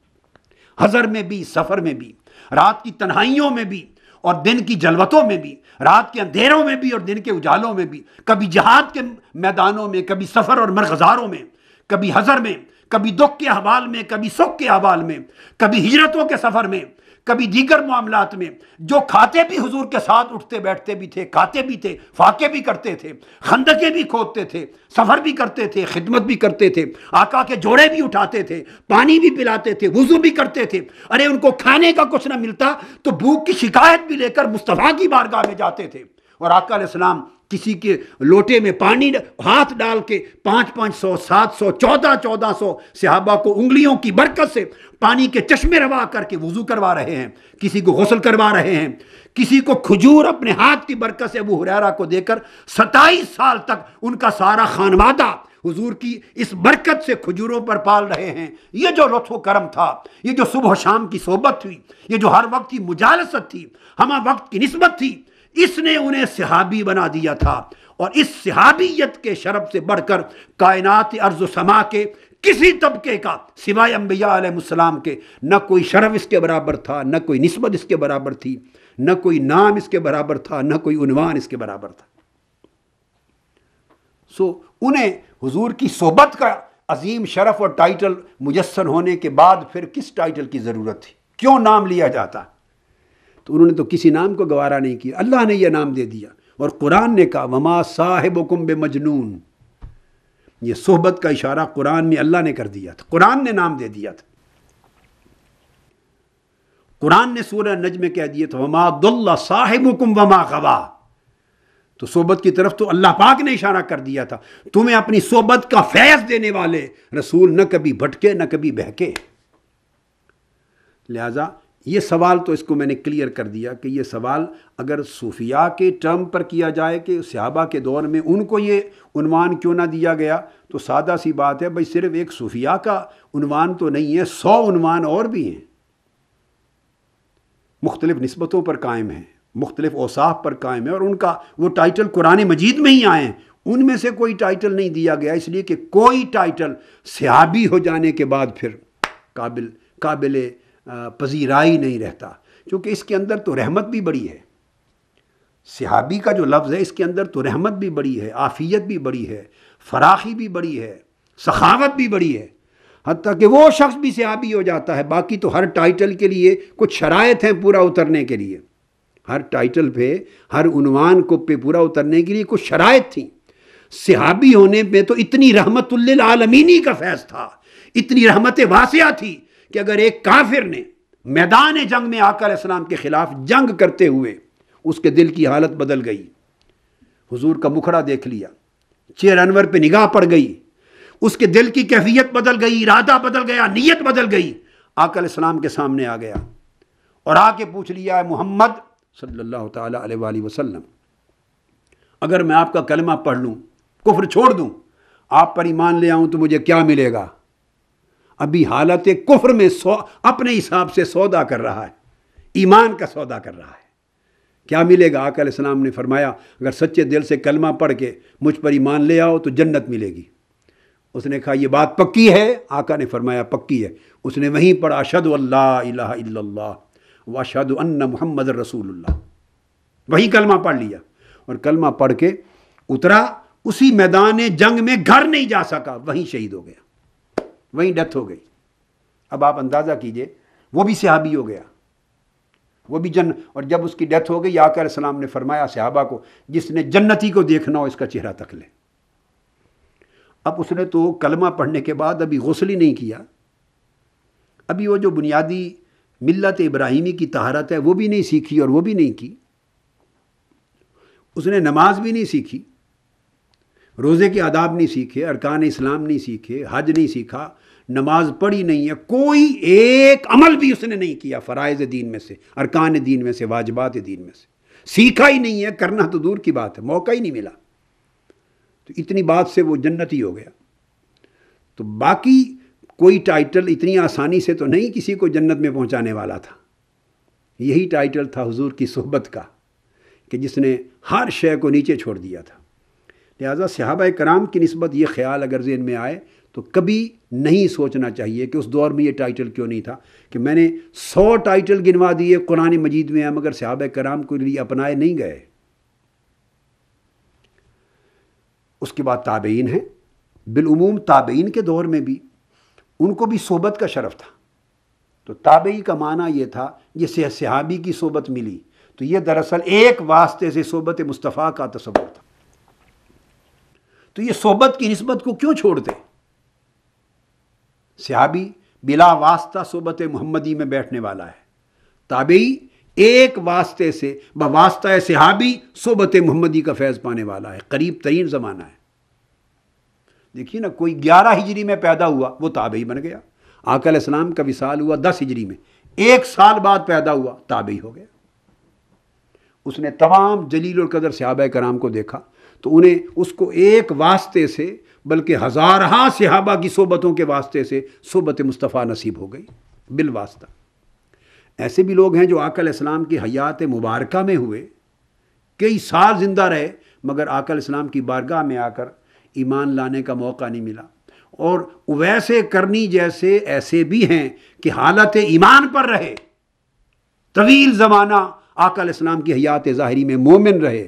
حضر میں بھی، سفر میں بھی، رات کی تنہائیوں میں بھی اور دن کی جلوتوں میں بھی، رات کے اندھیروں میں بھی اور دن کے اجالوں میں بھی، کبھی جہاد کے میدانوں میں، کبھی سفر اور مرغزاروں میں، کبھی حضر میں، کبھی دکھ کے احوال میں، کبھی سکھ کے احوال میں، کبھی ہجرتوں کے سفر میں، کبھی دیگر معاملات میں، جو کھاتے بھی حضور کے ساتھ اٹھتے بیٹھتے بھی تھے، کھاتے بھی تھے، فاقے بھی کرتے تھے، خندقیں بھی کھودتے تھے، سفر بھی کرتے تھے، خدمت بھی کرتے تھے، آقا کے جوڑے بھی اٹھاتے تھے، پانی بھی پلاتے تھے، وضو بھی کرتے تھے۔ ارے ان کو کھانے کا کچھ نہ ملتا تو بھوک کی شکایت بھی لے کر مصطفیٰ کی بارگاہ میں جاتے تھے، اور آقا علیہ السلام کسی کے لوٹے میں پانی ہاتھ ڈال کے 500 700 1400 صحابہ کو انگلیوں کی برکت سے پانی کے چشمے روا کر کے وضو کروا رہے ہیں، کسی کو غسل کروا رہے ہیں، کسی کو کھجور اپنے ہاتھ کی برکت سے ابو ہریرہ کو دے کر 27 سال تک ان کا سارا خانوادہ حضور کی اس برکت سے کھجوروں پر پال رہے ہیں۔ یہ جو لطف و کرم تھا، یہ جو صبح و شام کی صحبت تھی، یہ جو ہر وقت کی مجالست تھی، ہمہ وقت کی نسبت تھی، اس نے انہیں صحابی بنا دیا تھا۔ اور اس صحابیت کے شرف سے بڑھ کر کائنات ارض و سما کے کسی طبقے کا سوائے انبیاء علیہ السلام کے نہ کوئی شرف اس کے برابر تھا، نہ کوئی نسبت اس کے برابر تھی، نہ کوئی نام اس کے برابر تھا، نہ کوئی عنوان اس کے برابر تھا۔ انہیں حضور کی صحبت کا عظیم شرف اور ٹائٹل میسر ہونے کے بعد پھر کس ٹائٹل کی ضرورت تھی؟ کیوں نام لیا جاتا؟ تو انہوں نے تو کسی نام کو گوارا نہیں کیا، اللہ نے یہ نام دے دیا، اور قرآن نے کہا وما صاحبکم بمجنون۔ یہ صحبت کا اشارہ قرآن میں اللہ نے کر دیا تھا، قرآن نے نام دے دیا تھا۔ قرآن نے سورہ نجم میں کہہ دیا تھا وما ضل صاحبکم وما غوا، تو صحبت کی طرف تو اللہ پاک نے اشارہ کر دیا تھا، تمہیں اپنی صحبت کا فیض دینے والے رسول نہ کبھی بھٹکے نہ کبھی بہکے۔ لہٰذا یہ سوال تو اس کو میں نے کلیئر کر دیا کہ یہ سوال اگر صوفیاء کے ٹرم پر کیا جائے کہ صحابہ کے دور میں ان کو یہ عنوان کیوں نہ دیا گیا، تو سادہ سی بات ہے بھائی، صرف ایک صوفیاء کا عنوان تو نہیں ہے، 100 عنوان اور بھی ہیں، مختلف نسبتوں پر قائم ہیں، مختلف اوصاف پر قائم ہے، اور ان کا وہ ٹائٹل قرآن مجید میں ہی آئے ہیں، ان میں سے کوئی ٹائٹل نہیں دیا گیا، اس لیے کہ کوئی ٹائٹل صحابی ہو جانے کے بعد پھر قابل پذیرائی نہیں رہتا، کیونکہ اس کے اندر تو رحمت بھی بڑی ہے۔ صحابی کا جو لفظ ہے اس کے اندر تو رحمت بھی بڑی ہے، عافیت بھی بڑی ہے، فراخی بھی بڑی ہے، سخاوت بھی بڑی ہے، حتیٰ کہ وہ شخص بھی صحابی ہو جاتا ہے۔ باقی تو ہر ٹائٹل کے لیے کچھ شرائط ہیں پورا اترنے کے لیے، ہر ٹائٹل پہ، ہر عنوان کو پہ پورا اترنے کے لیے کچھ شرائط تھیں۔ صحابی ہونے پہ تو اتنی رحمت للعالمینی کا فیض تھا، اتنی رحمت واسعہ تھی کہ اگر ایک کافر نے میدان جنگ میں آقا علیہ السلام کے خلاف جنگ کرتے ہوئے اس کے دل کی حالت بدل گئی، حضور کا مکھڑا دیکھ لیا، چہرہ انور پہ نگاہ پڑ گئی، اس کے دل کی کیفیت بدل گئی، ارادہ بدل گیا، نیت بدل گئی، آقا علیہ السلام کے سامنے آ گیا اور آ کے پوچھ لیا ہے محمد صلی اللہ تعالیٰ علیہ وآلہ وسلم، اگر میں آپ کا کلمہ پڑھ لوں، کفر چھوڑ دوں، آپ پر ایمان لے آؤں تو مجھے کیا ملے گا؟ ابھی حالت کفر میں اپنے حساب سے سودا کر رہا ہے، ایمان کا سودا کر رہا ہے، کیا ملے گا؟ آقا علیہ السلام نے فرمایا اگر سچے دل سے کلمہ پڑھ کے مجھ پر ایمان لے آؤ تو جنت ملے گی۔ اس نے کہا یہ بات پکی ہے؟ آقا نے فرمایا پکی ہے۔ اس نے وہیں پڑھا اشہد اللہ الہ الا اللہ واشہد ان محمد رسول اللہ، وہیں کلمہ پڑھ لیا، اور کلمہ پڑھ کے اترا، اسی میدان جنگ میں گھر نہیں جا سکا، وہیں شہید ہو گیا، وہیں ڈیتھ ہو گئی۔ اب آپ اندازہ کیجئے، وہ بھی صحابی ہو گیا، وہ بھی اور جب اس کی ڈیتھ ہو گئی آقا علیہ السلام نے فرمایا صحابہ کو جس نے جنتی کو دیکھنا ہو اس کا چہرہ تک لے۔ اب اس نے تو کلمہ پڑھنے کے بعد ابھی غسل ہی نہیں کیا، ابھی وہ جو بنیادی ملت ابراہیمی کی طہارت ہے وہ بھی نہیں سیکھی اور وہ بھی نہیں کی، اس نے نماز بھی نہیں سیکھی، روزے کے آداب نہیں سیکھے، ارکان اسلام نہیں سیکھے، حج نہیں سیکھا، نماز پڑھی نہیں ہے، کوئی ایک عمل بھی اس نے نہیں کیا فرائض دین میں سے، ارکان دین میں سے، واجبات دین میں سے، سیکھا ہی نہیں ہے، کرنا تو دور کی بات ہے، موقع ہی نہیں ملا، تو اتنی بات سے وہ جنتی ہو گیا۔ تو باقی کوئی ٹائٹل اتنی آسانی سے تو نہیں کسی کو جنت میں پہنچانے والا تھا، یہی ٹائٹل تھا حضور کی صحبت کا کہ جس نے ہر شے کو نیچے چھوڑ دیا تھا۔ لہٰذا صحابہ کرام کی نسبت یہ خیال اگر ذہن میں آئے تو کبھی نہیں سوچنا چاہیے کہ اس دور میں یہ ٹائٹل کیوں نہیں تھا، کہ میں نے 100 ٹائٹل گنوا دیے قرآن مجید میں ہیں مگر صحابہ کرام کو لیے اپنائے نہیں گئے۔ اس کے بعد تابعین ہیں، بالعموم تابعین کے دور میں بھی ان کو بھی صحبت کا شرف تھا، تو تابعی کا معنی یہ تھا جسے صحابی کی صحبت ملی، تو یہ دراصل ایک واسطے سے صحبت مصطفیٰ کا تصور تھا۔ تو یہ صحبت کی نسبت کو کیوں چھوڑتے؟ صحابی بلا واسطہ صحبت محمدی میں بیٹھنے والا ہے، تابعی ایک واسطے سے بواسطہ صحابی صحبت محمدی کا فیض پانے والا ہے، قریب ترین زمانہ ہے۔ دیکھیے نا، کوئی 11 ہجری میں پیدا ہوا وہ تابعی بن گیا، آقا علیہ السلام کا وصال ہوا 10 ہجری میں، 1 سال بعد پیدا ہوا تابعی ہو گیا۔ اس نے تمام جلیل القدر صحابہ کرام کو دیکھا تو انہیں اس کو ایک واسطے سے بلکہ ہزارہا صحابہ کی صحبتوں کے واسطے سے صحبت مصطفیٰ نصیب ہو گئی بالواسطہ۔ ایسے بھی لوگ ہیں جو آقا علیہ السلام کی حیات مبارکہ میں ہوئے، کئی سال زندہ رہے مگر آقا علیہ السلام کی بارگاہ میں آ کر ایمان لانے کا موقع نہیں ملا، اور ویسے کرنی جیسے ایسے بھی ہیں کہ حالت ایمان پر رہے، طویل زمانہ آقا علیہ السلام کی حیات ظاہری میں مومن رہے،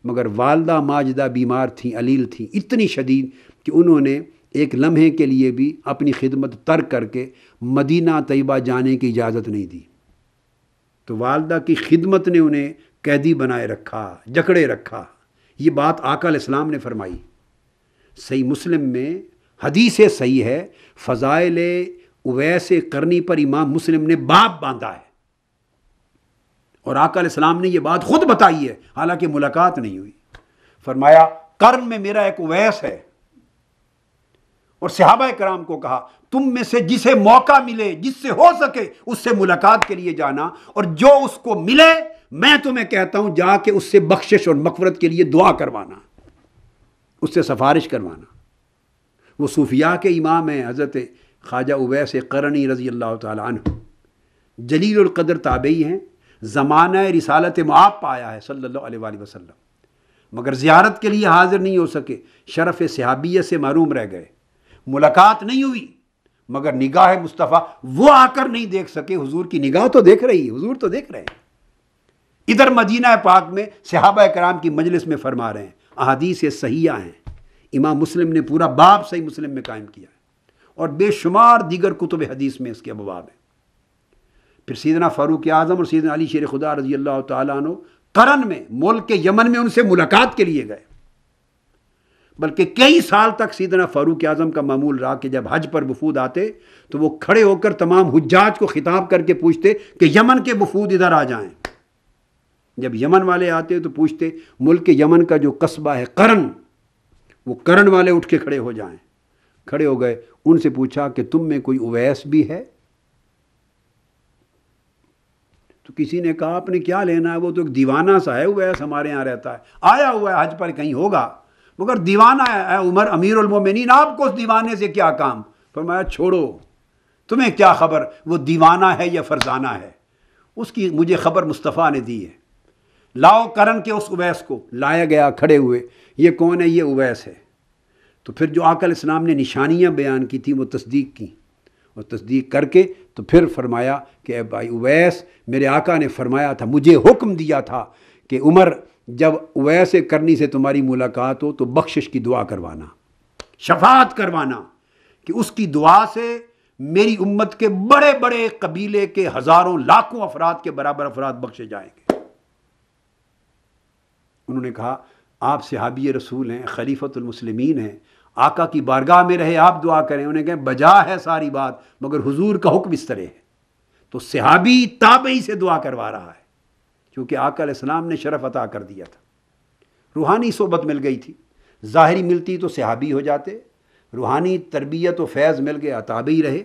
مگر والدہ ماجدہ بیمار تھیں، علیل تھیں، اتنی شدید کہ انہوں نے ایک لمحے کے لیے بھی اپنی خدمت ترک کر کے مدینہ طیبہ جانے کی اجازت نہیں دی۔ تو والدہ کی خدمت نے انہیں قیدی بنائے رکھا، جکڑے رکھا۔ یہ بات آقا علیہ السلام نے فرمائی، صحیح مسلم میں حدیث صحیح ہے، فضائل اویس قرنی پر امام مسلم نے باب باندھا ہے، اور آقا علیہ السلام نے یہ بات خود بتائی ہے، حالانکہ ملاقات نہیں ہوئی۔ فرمایا قرن میں میرا ایک اویس ہے، اور صحابہ کرام کو کہا تم میں سے جسے موقع ملے، جس سے ہو سکے اس سے ملاقات کے لیے جانا، اور جو اس کو ملے میں تمہیں کہتا ہوں جا کے اس سے بخشش اور مغفرت کے لیے دعا کروانا، اس سے سفارش کروانا۔ وہ صوفیاء کے امام ہیں حضرت خواجہ اویس قرنی رضی اللہ تعالی عنہ، جلیل القدر تابعی ہیں، زمانہ رسالت مآب پایا ہے صلی اللہ علیہ وآلہ وسلم، مگر زیارت کے لیے حاضر نہیں ہو سکے، شرف صحابیت سے محروم رہ گئے، ملاقات نہیں ہوئی، مگر نگاہ مصطفیٰ وہ آ کر نہیں دیکھ سکے۔ حضور کی نگاہ تو دیکھ رہی ہے، حضور تو دیکھ رہے ہیں۔ ادھر مدینہ پاک میں صحابہ کرام کی مجلس میں فرما رہے ہیں، احادیث صحیحہ ہیں، امام مسلم نے پورا باب صحیح مسلم میں قائم کیا ہے، اور بے شمار دیگر کتب حدیث میں اس کے ابواب ہیں۔ پھر سیدنا فاروق اعظم اور سیدنا علی شیر خدا رضی اللہ تعالیٰ عنہ قرن میں ملک کے یمن میں ان سے ملاقات کے لیے گئے، بلکہ کئی سال تک سیدنا فاروق اعظم کا معمول رہا کہ جب حج پر وفود آتے تو وہ کھڑے ہو کر تمام حجاج کو خطاب کر کے پوچھتے کہ یمن کے وفود ادھر آ جائیں۔ جب یمن والے آتے تو پوچھتے ملک یمن کا جو قصبہ ہے قرن، وہ قرن والے اٹھ کے کھڑے ہو جائیں۔ کھڑے ہو گئے، ان سے پوچھا کہ تم میں کوئی اویس بھی ہے؟ تو کسی نے کہا آپ نے کیا لینا ہے، وہ تو ایک دیوانہ سا ہے، اویس ہمارے یہاں رہتا ہے، آیا ہوا ہے حج پر کہیں ہوگا، مگر دیوانہ ہے عمر امیر المومنین، آپ کو اس دیوانے سے کیا کام؟ فرمایا چھوڑو، تمہیں کیا خبر وہ دیوانہ ہے یا فرزانہ ہے، اس کی مجھے خبر مصطفیٰ نے دی ہے۔ لاؤ قرن کے اس اویس کو، لایا گیا، کھڑے ہوئے، یہ کون ہے؟ یہ اویس ہے۔ تو پھر جو آقا علیہ السلام نے نشانیاں بیان کی تھیں وہ تصدیق کی، اور تصدیق کر کے تو پھر فرمایا کہ اے بھائی اویس، میرے آقا نے فرمایا تھا، مجھے حکم دیا تھا کہ عمر جب اویس کرنی سے تمہاری ملاقات ہو تو بخشش کی دعا کروانا، شفاعت کروانا، کہ اس کی دعا سے میری امت کے بڑے بڑے قبیلے کے ہزاروں لاکھوں افراد کے برابر افراد بخشے جائیں گے۔ انہوں نے کہا آپ صحابی رسول ہیں، خلیفۃ المسلمین ہیں، آقا کی بارگاہ میں رہے آپ دعا کریں۔ انہوں نے کہا بجا ہے ساری بات، مگر حضور کا حکم اس طرح ہے۔ تو صحابی تابعی سے دعا کروا رہا ہے، کیونکہ آقا علیہ السلام نے شرف عطا کر دیا تھا، روحانی صحبت مل گئی تھی، ظاہری ملتی تو صحابی ہو جاتے، روحانی تربیت و فیض مل گیا تابعی رہے۔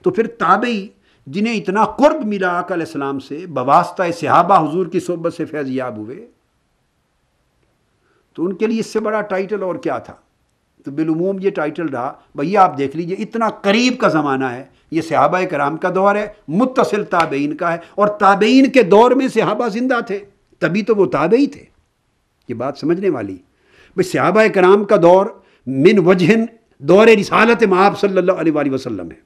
تو پھر تابعی جنہیں اتنا قرب ملا آقا علیہ السلام سے، بواسطہ صحابہ حضور کی صحبت سے فیض یاب ہوئے، تو ان کے لیے اس سے بڑا ٹائٹل اور کیا تھا؟ تو بالعموم یہ ٹائٹل رہا، بھیا آپ دیکھ لیجئے اتنا قریب کا زمانہ ہے، یہ صحابہ کرام کا دور ہے، متصل تابعین کا ہے، اور تابعین کے دور میں صحابہ زندہ تھے، تبھی تو وہ تابعی تھے۔ یہ بات سمجھنے والی بھئی، صحابہ کرام کا دور من وجہن دور رسالت مآب صلی اللہ علیہ وآلہ وسلم ہے،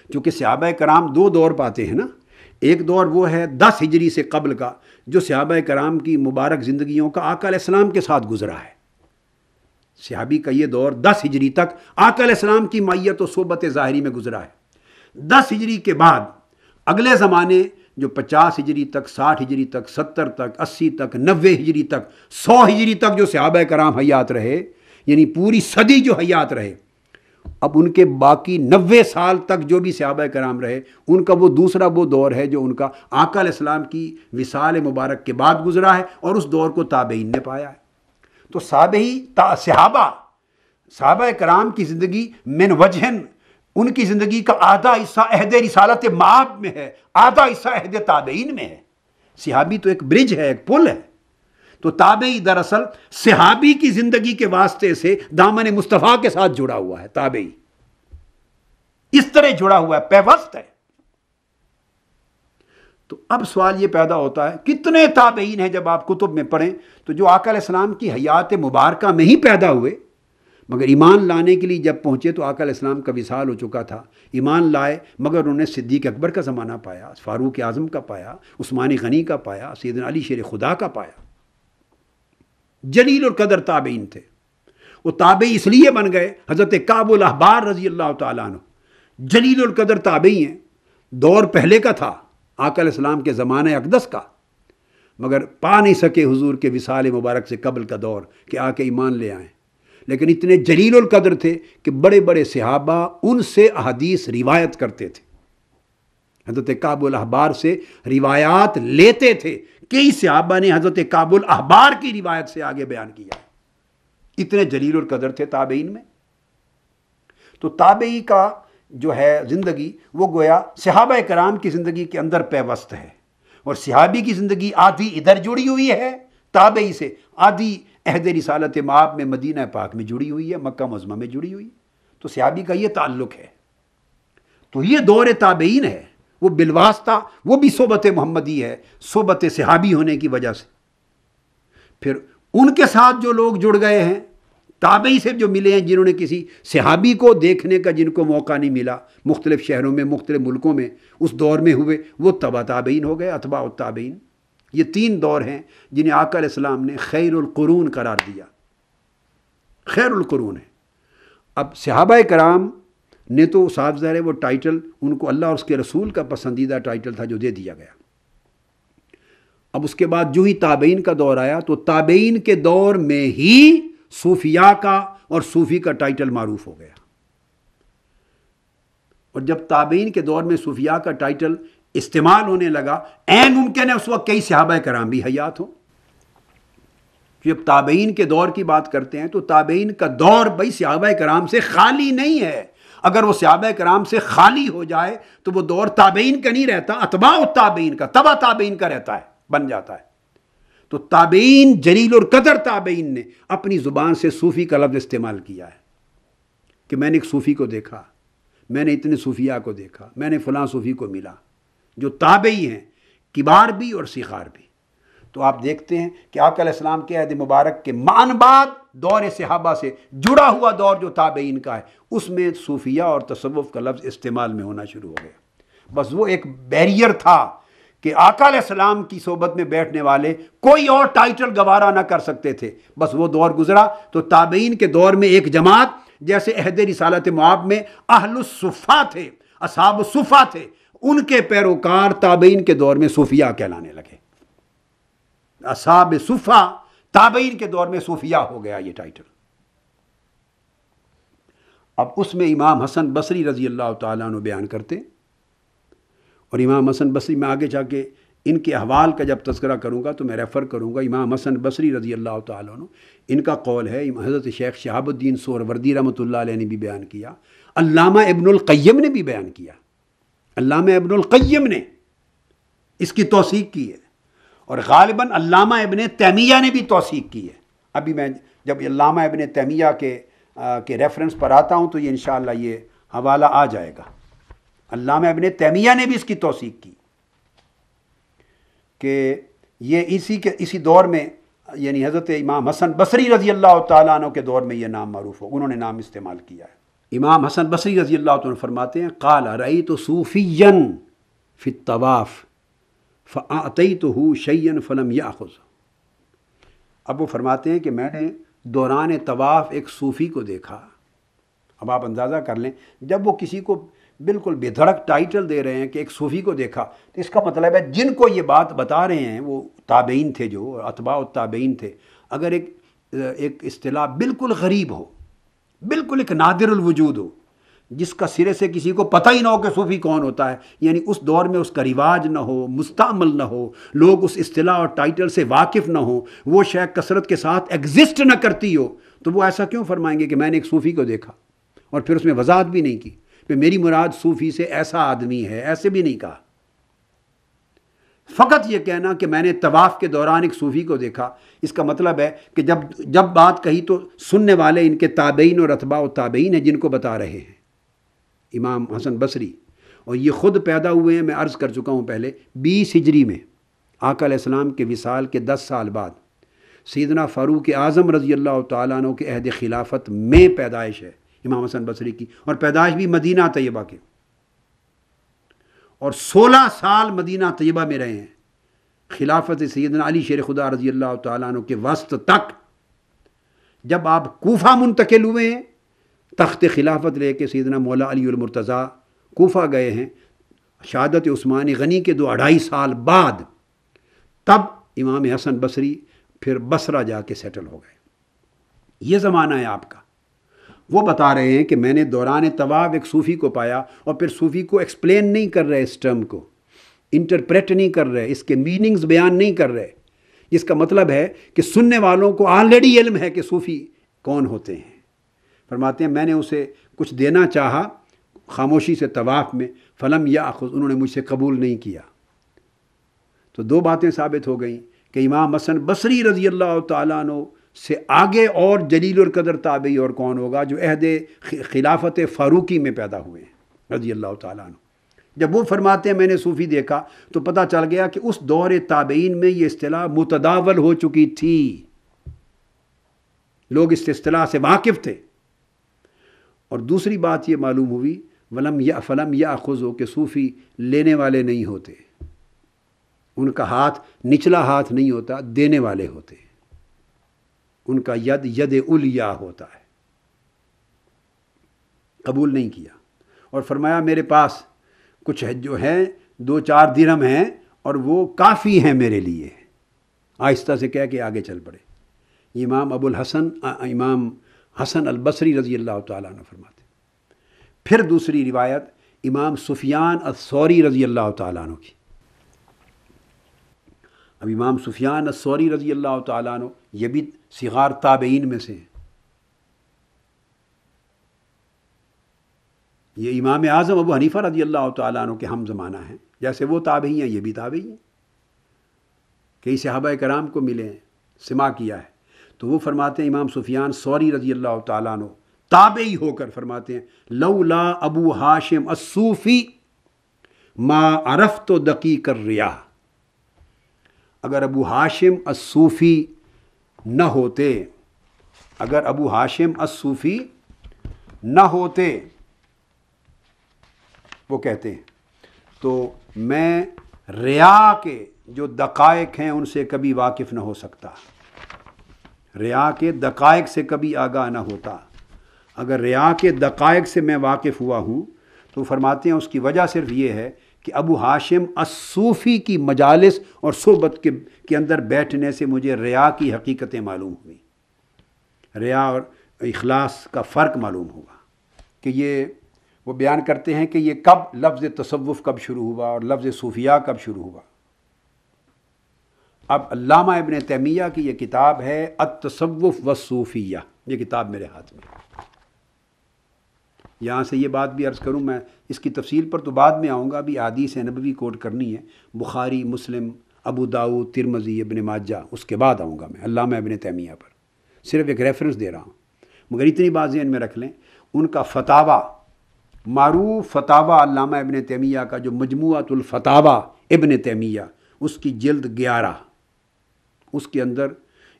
چونکہ صحابہ کرام دو دور پاتے ہیں نا، ایک دور وہ ہے 10 ہجری سے قبل کا، جو صحابہ کرام کی مبارک زندگیوں کا آقا علیہ السلام کے ساتھ گزرا ہے۔ صحابی کا یہ دور 10 ہجری تک آقا علیہ السلام کی معیت و صحبت ظاہری میں گزرا ہے۔ 10 ہجری کے بعد اگلے زمانے جو 50 ہجری تک، 60 ہجری تک، 70 تک، 80 تک، 90 ہجری تک، 100 ہجری تک جو صحابہ کرام حیات رہے، یعنی پوری صدی جو حیات رہے، اب ان کے باقی 90 سال تک جو بھی صحابہ کرام رہے، ان کا وہ دوسرا وہ دور ہے جو ان کا آقا علیہ السلام کی وصال مبارک کے بعد گزرا ہے، اور اس دور کو تابعین نے پایا ہے۔ تو صحابہ کرام کی زندگی من وجہن، ان کی زندگی کا آدھا حصہ عہد رسالت مآب میں ہے، آدھا حصہ عہد تابعین میں ہے۔ صحابی تو ایک برج ہے، ایک پل ہے، تو تابعی دراصل صحابی کی زندگی کے واسطے سے دامن مصطفیٰ کے ساتھ جڑا ہوا ہے، تابعی اس طرح جڑا ہوا ہے، پیوست ہے۔ تو اب سوال یہ پیدا ہوتا ہے کتنے تابعین ہیں؟ جب آپ کتب میں پڑھیں تو جو آقا علیہ السلام کی حیات مبارکہ میں ہی پیدا ہوئے، مگر ایمان لانے کے لیے جب پہنچے تو آقا علیہ السلام کا وصال ہو چکا تھا، ایمان لائے مگر انہوں نے صدیق اکبر کا زمانہ پایا، فاروق اعظم کا پایا، عثمان غنی کا پایا، سیدنا علی شیر خدا کا پایا۔ جلیل القدر تابعین تھے، وہ تابعی اس لیے بن گئے، حضرت کعب الاحبار رضی اللہ تعالیٰ عنہ جلیل القدر تابعی ہیں، دور پہلے کا تھا آقا علیہ السلام کے زمانہ اقدس کا، مگر پا نہیں سکے حضور کے وصال مبارک سے قبل کا دور کہ آ کے ایمان لے آئیں، لیکن اتنے جلیل القدر تھے کہ بڑے بڑے صحابہ ان سے احادیث روایت کرتے تھے، حضرت کعب الاحبار سے روایات لیتے تھے. کئی صحابہ نے حضرت کعب الاحبار کی روایت سے آگے بیان کیا. اتنے جلیل القدر تھے تابعین میں. تو تابعی کا جو ہے زندگی وہ گویا صحابہ کرام کی زندگی کے اندر پیوست ہے، اور صحابی کی زندگی آدھی ادھر جڑی ہوئی ہے تابعی سے، آدھی عہد رسالت مآب میں مدینہ پاک میں جڑی ہوئی ہے، مکہ معظمہ میں جڑی ہوئی. تو صحابی کا یہ تعلق ہے. تو یہ دور تابعین ہے، وہ بالواسطہ وہ بھی صحبت محمدی ہے، صحبت صحابی ہونے کی وجہ سے. پھر ان کے ساتھ جو لوگ جڑ گئے ہیں، تابعی سے جو ملے ہیں، جنہوں نے کسی صحابی کو دیکھنے کا جن کو موقع نہیں ملا، مختلف شہروں میں مختلف ملکوں میں اس دور میں ہوئے، وہ تبع تابعین ہو گئے، اتباع التابعین. یہ 3 دور ہیں جنہیں آقا علیہ السلام نے خیر القرون قرار دیا. خیر القرون ہے. اب صحابہ کرام نے تو صاف ظاہر ہے وہ ٹائٹل ان کو اللہ اور اس کے رسول کا پسندیدہ ٹائٹل تھا جو دے دیا گیا. اب اس کے بعد جو ہی تابعین کا دور آیا تو تابعین کے دور میں ہی صوفیاء کا اور صوفی کا ٹائٹل معروف ہو گیا. اور جب تابعین کے دور میں صوفیاء کا ٹائٹل استعمال ہونے لگا، عین ممکن ہے اس وقت کئی صحابہ کرام بھی حیات ہوں. جب تابعین کے دور کی بات کرتے ہیں تو تابعین کا دور بھائی صحابہ کرام سے خالی نہیں ہے. اگر وہ صحابہ کرام سے خالی ہو جائے تو وہ دور تابعین کا نہیں رہتا، اتباع التابعین کا، تبع تابعین کا رہتا ہے، بن جاتا ہے. تو تابعین، جلیل القدر تابعین نے اپنی زبان سے صوفی کا لفظ استعمال کیا ہے کہ میں نے ایک صوفی کو دیکھا، میں نے اتنے صوفیاء کو دیکھا، میں نے فلاں صوفی کو ملا، جو تابعی ہیں، کبار بھی اور صغار بھی. تو آپ دیکھتے ہیں کہ آقا علیہ السلام کے عہد مبارک کے مان بعد دور صحابہ سے جڑا ہوا دور جو تابعین کا ہے، اس میں صوفیہ اور تصوف کا لفظ استعمال میں ہونا شروع ہو گیا. بس وہ ایک بیریئر تھا کہ آقا علیہ السلام کی صحبت میں بیٹھنے والے کوئی اور ٹائٹل گوارا نہ کر سکتے تھے. بس وہ دور گزرا تو تابعین کے دور میں ایک جماعت جیسے عہد رسالت مآب میں اہل الصفہ تھے، اصحاب الصفہ تھے، ان کے پیروکار تابعین کے دور میں صوفیاء کہلانے لگے. اصحاب صفہ تابعین کے دور میں صوفیاء ہو گیا یہ ٹائٹل. اب اس میں امام حسن بصری رضی اللہ تعالیٰ عنہ بیان کرتے، اور امام حسن بصری میں آگے جا کے ان کے احوال کا جب تذکرہ کروں گا تو میں ریفر کروں گا. امام حسن بصری رضی اللہ تعالیٰ عنہ ان کا قول ہے، حضرت شیخ شہاب الدین سہروردی رحمۃ اللہ علیہ نے بھی بیان کیا، علامہ ابن القیم نے بھی بیان کیا. علامہ ابن القیم نے اس کی توثیق کی ہے، اور غالباً علامہ ابن تیمیہ نے بھی توثیق کی ہے. ابھی میں جب علامہ ابن تیمیہ کے ریفرنس پر آتا ہوں تو یہ انشاءاللہ یہ حوالہ آ جائے گا. علامہ ابن تیمیہ نے بھی اس کی توثیق کی کہ یہ اسی دور میں، یعنی حضرت امام حسن بصری رضی اللہ تعالیٰ عنہ کے دور میں یہ نام معروف ہو، انہوں نے نام استعمال کیا ہے. امام حسن بصری رضی اللہ عنہ فرماتے ہیں، قال رأیت صوفیا فی الطواف فأعطیتہ شیئا فلم یأخذ. اب وہ فرماتے ہیں کہ میں نے دوران طواف ایک صوفی کو دیکھا. اب آپ اندازہ کر لیں، جب وہ کسی کو بالکل بے دھڑک ٹائٹل دے رہے ہیں کہ ایک صوفی کو دیکھا، تو اس کا مطلب ہے جن کو یہ بات بتا رہے ہیں وہ تابعین تھے، جو اتباع التابعین تھے. اگر ایک اصطلاح بالکل غریب ہو، بالکل ایک نادر الوجود ہو، جس کا سرے سے کسی کو پتہ ہی نہ ہو کہ صوفی کون ہوتا ہے، یعنی اس دور میں اس کا رواج نہ ہو، مستعمل نہ ہو، لوگ اس اصطلاح اور ٹائٹل سے واقف نہ ہو، وہ شاید کثرت کے ساتھ ایگزسٹ نہ کرتی ہو، تو وہ ایسا کیوں فرمائیں گے کہ میں نے ایک صوفی کو دیکھا، اور پھر اس میں وضاحت بھی نہیں کی کہ میری مراد صوفی سے ایسا آدمی ہے، ایسے بھی نہیں کہا. فقط یہ کہنا کہ میں نے طواف کے دوران ایک صوفی کو دیکھا، اس کا مطلب ہے کہ جب بات کہی تو سننے والے ان کے تابعین اور اتباع التابعین ہیں جن کو بتا رہے ہیں امام حسن بصری. اور یہ خود پیدا ہوئے ہیں، میں عرض کر چکا ہوں پہلے، 20 ہجری میں آقا علیہ السلام کے وصال کے 10 سال بعد سیدنا فاروق اعظم رضی اللہ تعالیٰ عنہ کے عہد خلافت میں پیدائش ہے امام حسن بصری کی، اور پیدائش بھی مدینہ طیبہ کے، اور 16 سال مدینہ طیبہ میں رہے ہیں خلافت سیدنا علی شیر خدا رضی اللہ تعالیٰ عنہ کے وسط تک. جب آپ کوفہ منتقل ہوئے ہیں، تخت خلافت لے کے سیدنا مولا علی المرتضیٰ کوفہ گئے ہیں، شہادت عثمان غنی کے 2-2.5 سال بعد، تب امام حسن بصری پھر بصرہ جا کے سیٹل ہو گئے. یہ زمانہ ہے آپ کا. وہ بتا رہے ہیں کہ میں نے دوران طواف ایک صوفی کو پایا، اور پھر صوفی کو ایکسپلین نہیں کر رہے، اس ٹرم کو انٹرپریٹ نہیں کر رہے، اس کے میننگز بیان نہیں کر رہے، جس کا مطلب ہے کہ سننے والوں کو آلریڈی علم ہے کہ صوفی کون ہوتے ہیں۔ فرماتے ہیں میں نے اسے کچھ دینا چاہا خاموشی سے طواف میں، فلم یاخذ، انہوں نے مجھ سے قبول نہیں کیا۔ تو دو باتیں ثابت ہو گئیں کہ امام حسن بصری رضی اللہ تعالیٰ عنہ سے آگے اور جلیل القدر تابعی اور کون ہوگا جو عہد خلافت فاروقی میں پیدا ہوئے ہیں رضی اللہ تعالیٰ عنہ۔ جب وہ فرماتے ہیں میں نے صوفی دیکھا تو پتہ چل گیا کہ اس دور تابعین میں یہ اصطلاح متداول ہو چکی تھی، لوگ اس اصطلاح سے واقف تھے۔ اور دوسری بات یہ معلوم ہوئی فلم یاخذو کہ صوفی لینے والے نہیں ہوتے، ان کا ہاتھ نچلا ہاتھ نہیں ہوتا، دینے والے ہوتے، ان کا ید الیا ہوتا ہے۔ قبول نہیں کیا اور فرمایا میرے پاس کچھ جو ہیں 2-4 درہم ہیں اور وہ کافی ہیں میرے لیے، آہستہ سے کہہ کے آگے چل پڑے۔ امام امام حسن البصری رضی اللہ تعالیٰ عنہ فرماتے۔ پھر دوسری روایت امام سفیان الثوری رضی اللہ تعالیٰ عنہ کی۔ اب امام سفیان الثوری رضی اللہ تعالیٰ عنہ یہ بھی صغار تابعین میں سے ہیں، یہ امام اعظم ابو حنیفہ رضی اللہ تعالیٰ عنہ کے ہم زمانہ ہیں، جیسے وہ تابعی ہیں یہ بھی تابعی ہیں، کئی صحابہ کرام کو ملے ہیں، سماع کیا ہے۔ تو وہ فرماتے ہیں امام سفیان ثوری رضی اللہ تعالیٰ عنہ تابعی ہو کر فرماتے ہیں لولا ابو ہاشم الصوفی ما عرفت دقیق الریا، اگر ابو ہاشم الصوفی نہ ہوتے، اگر ابو ہاشم الصوفی نہ ہوتے، وہ کہتے ہیں تو میں ریا کے جو دقائق ہیں ان سے کبھی واقف نہ ہو سکتا، ریا کے دقائق سے کبھی آگاہ نہ ہوتا۔ اگر ریا کے دقائق سے میں واقف ہوا ہوں تو فرماتے ہیں اس کی وجہ صرف یہ ہے کہ ابو ہاشم الصوفی کی مجالس اور صحبت کے اندر بیٹھنے سے مجھے ریا کی حقیقتیں معلوم ہوئی، ریا اور اخلاص کا فرق معلوم ہوا کہ یہ وہ بیان کرتے ہیں کہ یہ کب لفظ تصوف کب شروع ہوا اور لفظ صوفیہ کب شروع ہوا۔ اب علامہ ابن تیمیہ کی یہ کتاب ہے التصوف والصوفیہ، یہ کتاب میرے ہاتھ میں۔ یہاں سے یہ بات بھی عرض کروں، میں اس کی تفصیل پر تو بعد میں آؤں گا، ابھی احادیث نبوی کوٹ کرنی ہے، بخاری، مسلم، ابو داؤد، ترمذی، ابن ماجہ، اس کے بعد آؤں گا میں علامہ ابن تیمیہ پر، صرف ایک ریفرنس دے رہا ہوں۔ مگر اتنی بات ذہن میں رکھ لیں، ان کا فتاوی، معروف فتاوی علامہ ابن تیمیہ کا جو مجموعۃ الفتاوی ابن تیمیہ، اس کی جلد 11، اس کے اندر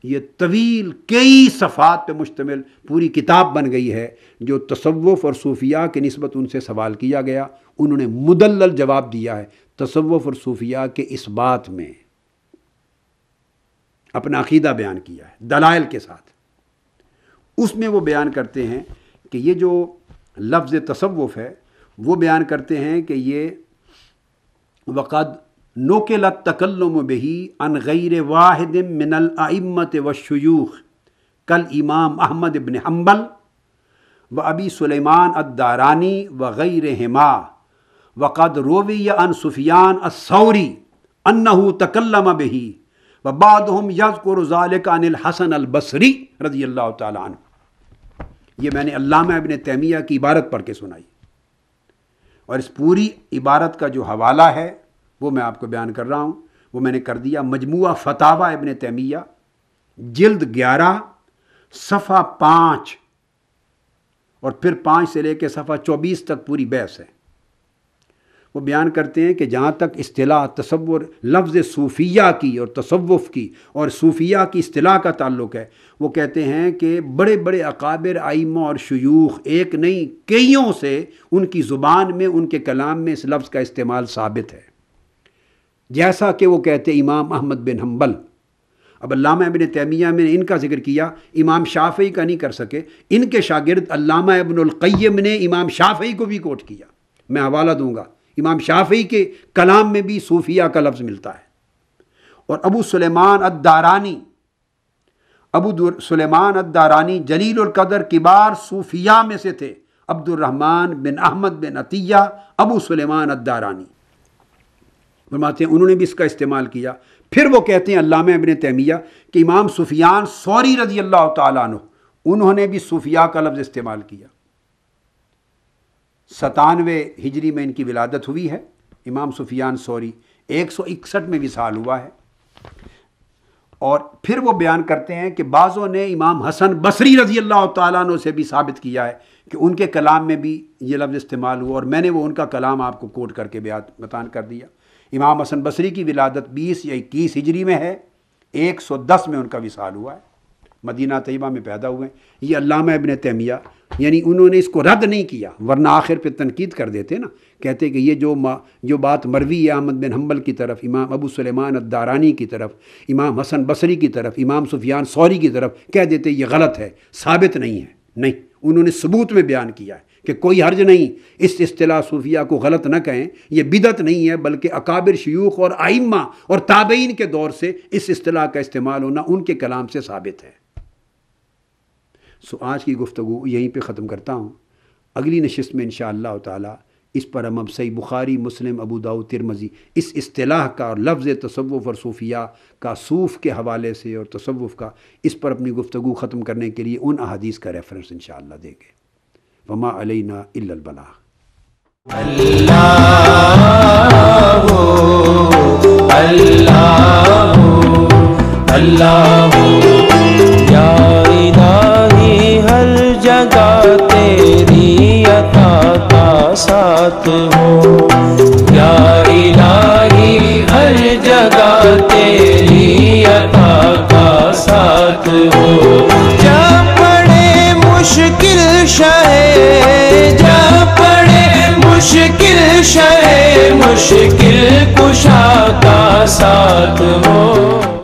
یہ طویل کئی صفحات پہ مشتمل پوری کتاب بن گئی ہے، جو تصوف اور صوفیہ کی نسبت ان سے سوال کیا گیا، انہوں نے مدلل جواب دیا ہے تصوف اور صوفیہ کے اس بات میں، اپنا عقیدہ بیان کیا ہے دلائل کے ساتھ۔ اس میں وہ بیان کرتے ہیں کہ یہ جو لفظ تصوف ہے وہ بیان کرتے ہیں کہ یہ وقد نقل التکلم بہ عن غیر واحد من الائمۃ والشیوخ کالامام احمد بن حنبل و ابی سلیمان الدارانی وغیرہما، وقد روی عن سفیان الثوری انہ تکلم بہ وبعضهم یذکر ذلک عن الحسن البصری رضی اللہ تعالی عنہ۔ یہ میں نے علامہ ابن تیمیہ کی عبارت پڑھ کے سنائی، اور اس پوری عبارت کا جو حوالہ ہے وہ میں آپ کو بیان کر رہا ہوں، وہ میں نے کر دیا مجموعہ فتاوی ابن تیمیہ، جلد 11، صفحہ 5، اور پھر 5 سے لے کے صفحہ 24 تک پوری بحث ہے۔ وہ بیان کرتے ہیں کہ جہاں تک اصطلاح تصور لفظ صوفیہ کی اور تصوف کی اور صوفیہ کی اصطلاح کا تعلق ہے، وہ کہتے ہیں کہ بڑے بڑے اکابر ائمہ اور شیوخ، ایک نہیں کئیوں سے ان کی زبان میں، ان کے کلام میں اس لفظ کا استعمال ثابت ہے، جیسا کہ وہ کہتے امام احمد بن حنبل۔ اب علامہ ابن تیمیہ میں نے ان کا ذکر کیا، امام شافعی کا نہیں کر سکے، ان کے شاگرد علامہ ابن القیم نے امام شافعی کو بھی کوٹ کیا، میں حوالہ دوں گا، امام شافعی کے کلام میں بھی صوفیہ کا لفظ ملتا ہے۔ اور ابو سلیمان الدارانی، ابو سلیمان الدارانی جلیل القدر کبار صوفیاء میں سے تھے، عبد الرحمن بن احمد بن عطیہ ابو سلیمان الدارانی فرماتے ہیں انہوں نے بھی اس کا استعمال کیا۔ پھر وہ کہتے ہیں علامہ ابن تیمیہ کہ امام سفیان ثوری رضی اللہ تعالیٰ عنہ انہوں نے بھی صوفیاء کا لفظ استعمال کیا۔ 97 ہجری میں ان کی ولادت ہوئی ہے، امام سفیان ثوری 161 میں وصال ہوا ہے۔ اور پھر وہ بیان کرتے ہیں کہ بعضوں نے امام حسن بصری رضی اللہ تعالیٰ عنہ سے بھی ثابت کیا ہے کہ ان کے کلام میں بھی یہ لفظ استعمال ہوا، اور میں نے وہ ان کا کلام آپ کو کوٹ کر کے بیان کر دیا۔ امام حسن بصری کی ولادت 20 یا 21 ہجری میں ہے، 110 میں ان کا وصال ہوا ہے، مدینہ طیبہ میں پیدا ہوئے۔ یہ علامہ ابن تیمیہ یعنی انہوں نے اس کو رد نہیں کیا، ورنہ آخر پہ تنقید کر دیتے نا، کہتے کہ یہ جو بات مروی ہے احمد بن حنبل کی طرف، امام ابو سلیمان الدارانی کی طرف، امام حسن بصری کی طرف، امام سفیان ثوری کی طرف، کہہ دیتے یہ غلط ہے، ثابت نہیں ہے۔ نہیں، انہوں نے ثبوت میں بیان کیا ہے کہ کوئی حرج نہیں، اس اصطلاح صوفیہ کو غلط نہ کہیں، یہ بدعت نہیں ہے، بلکہ اکابر شیوخ اور ائمہ اور تابعین کے دور سے اس اصطلاح کا استعمال ہونا ان کے کلام سے ثابت ہے۔ آج کی گفتگو یہیں پہ ختم کرتا ہوں، اگلی نشست میں انشاءاللہ تعالی اس پر ہم صحیح بخاری، مسلم، ابو داؤد، ترمذی اس اصطلاح کا اور لفظ تصوف اور صوفیہ کا صوف کے حوالے سے اور تصوف کا اس پر اپنی گفتگو ختم کرنے کے لیے ان احادیث کا ریفرنس انشاءاللہ دیں گے۔ وما علینا الا البلاغ۔ اللہ یا الہی ہر جگہ تیری عطا کا ساتھ ہو، یا الہی ہر جگہ تیری عطا کا ساتھ ہو۔ جب پڑے مشکل شے، جب پڑے مشکل شے، مشکل کشا کا ساتھ ہو۔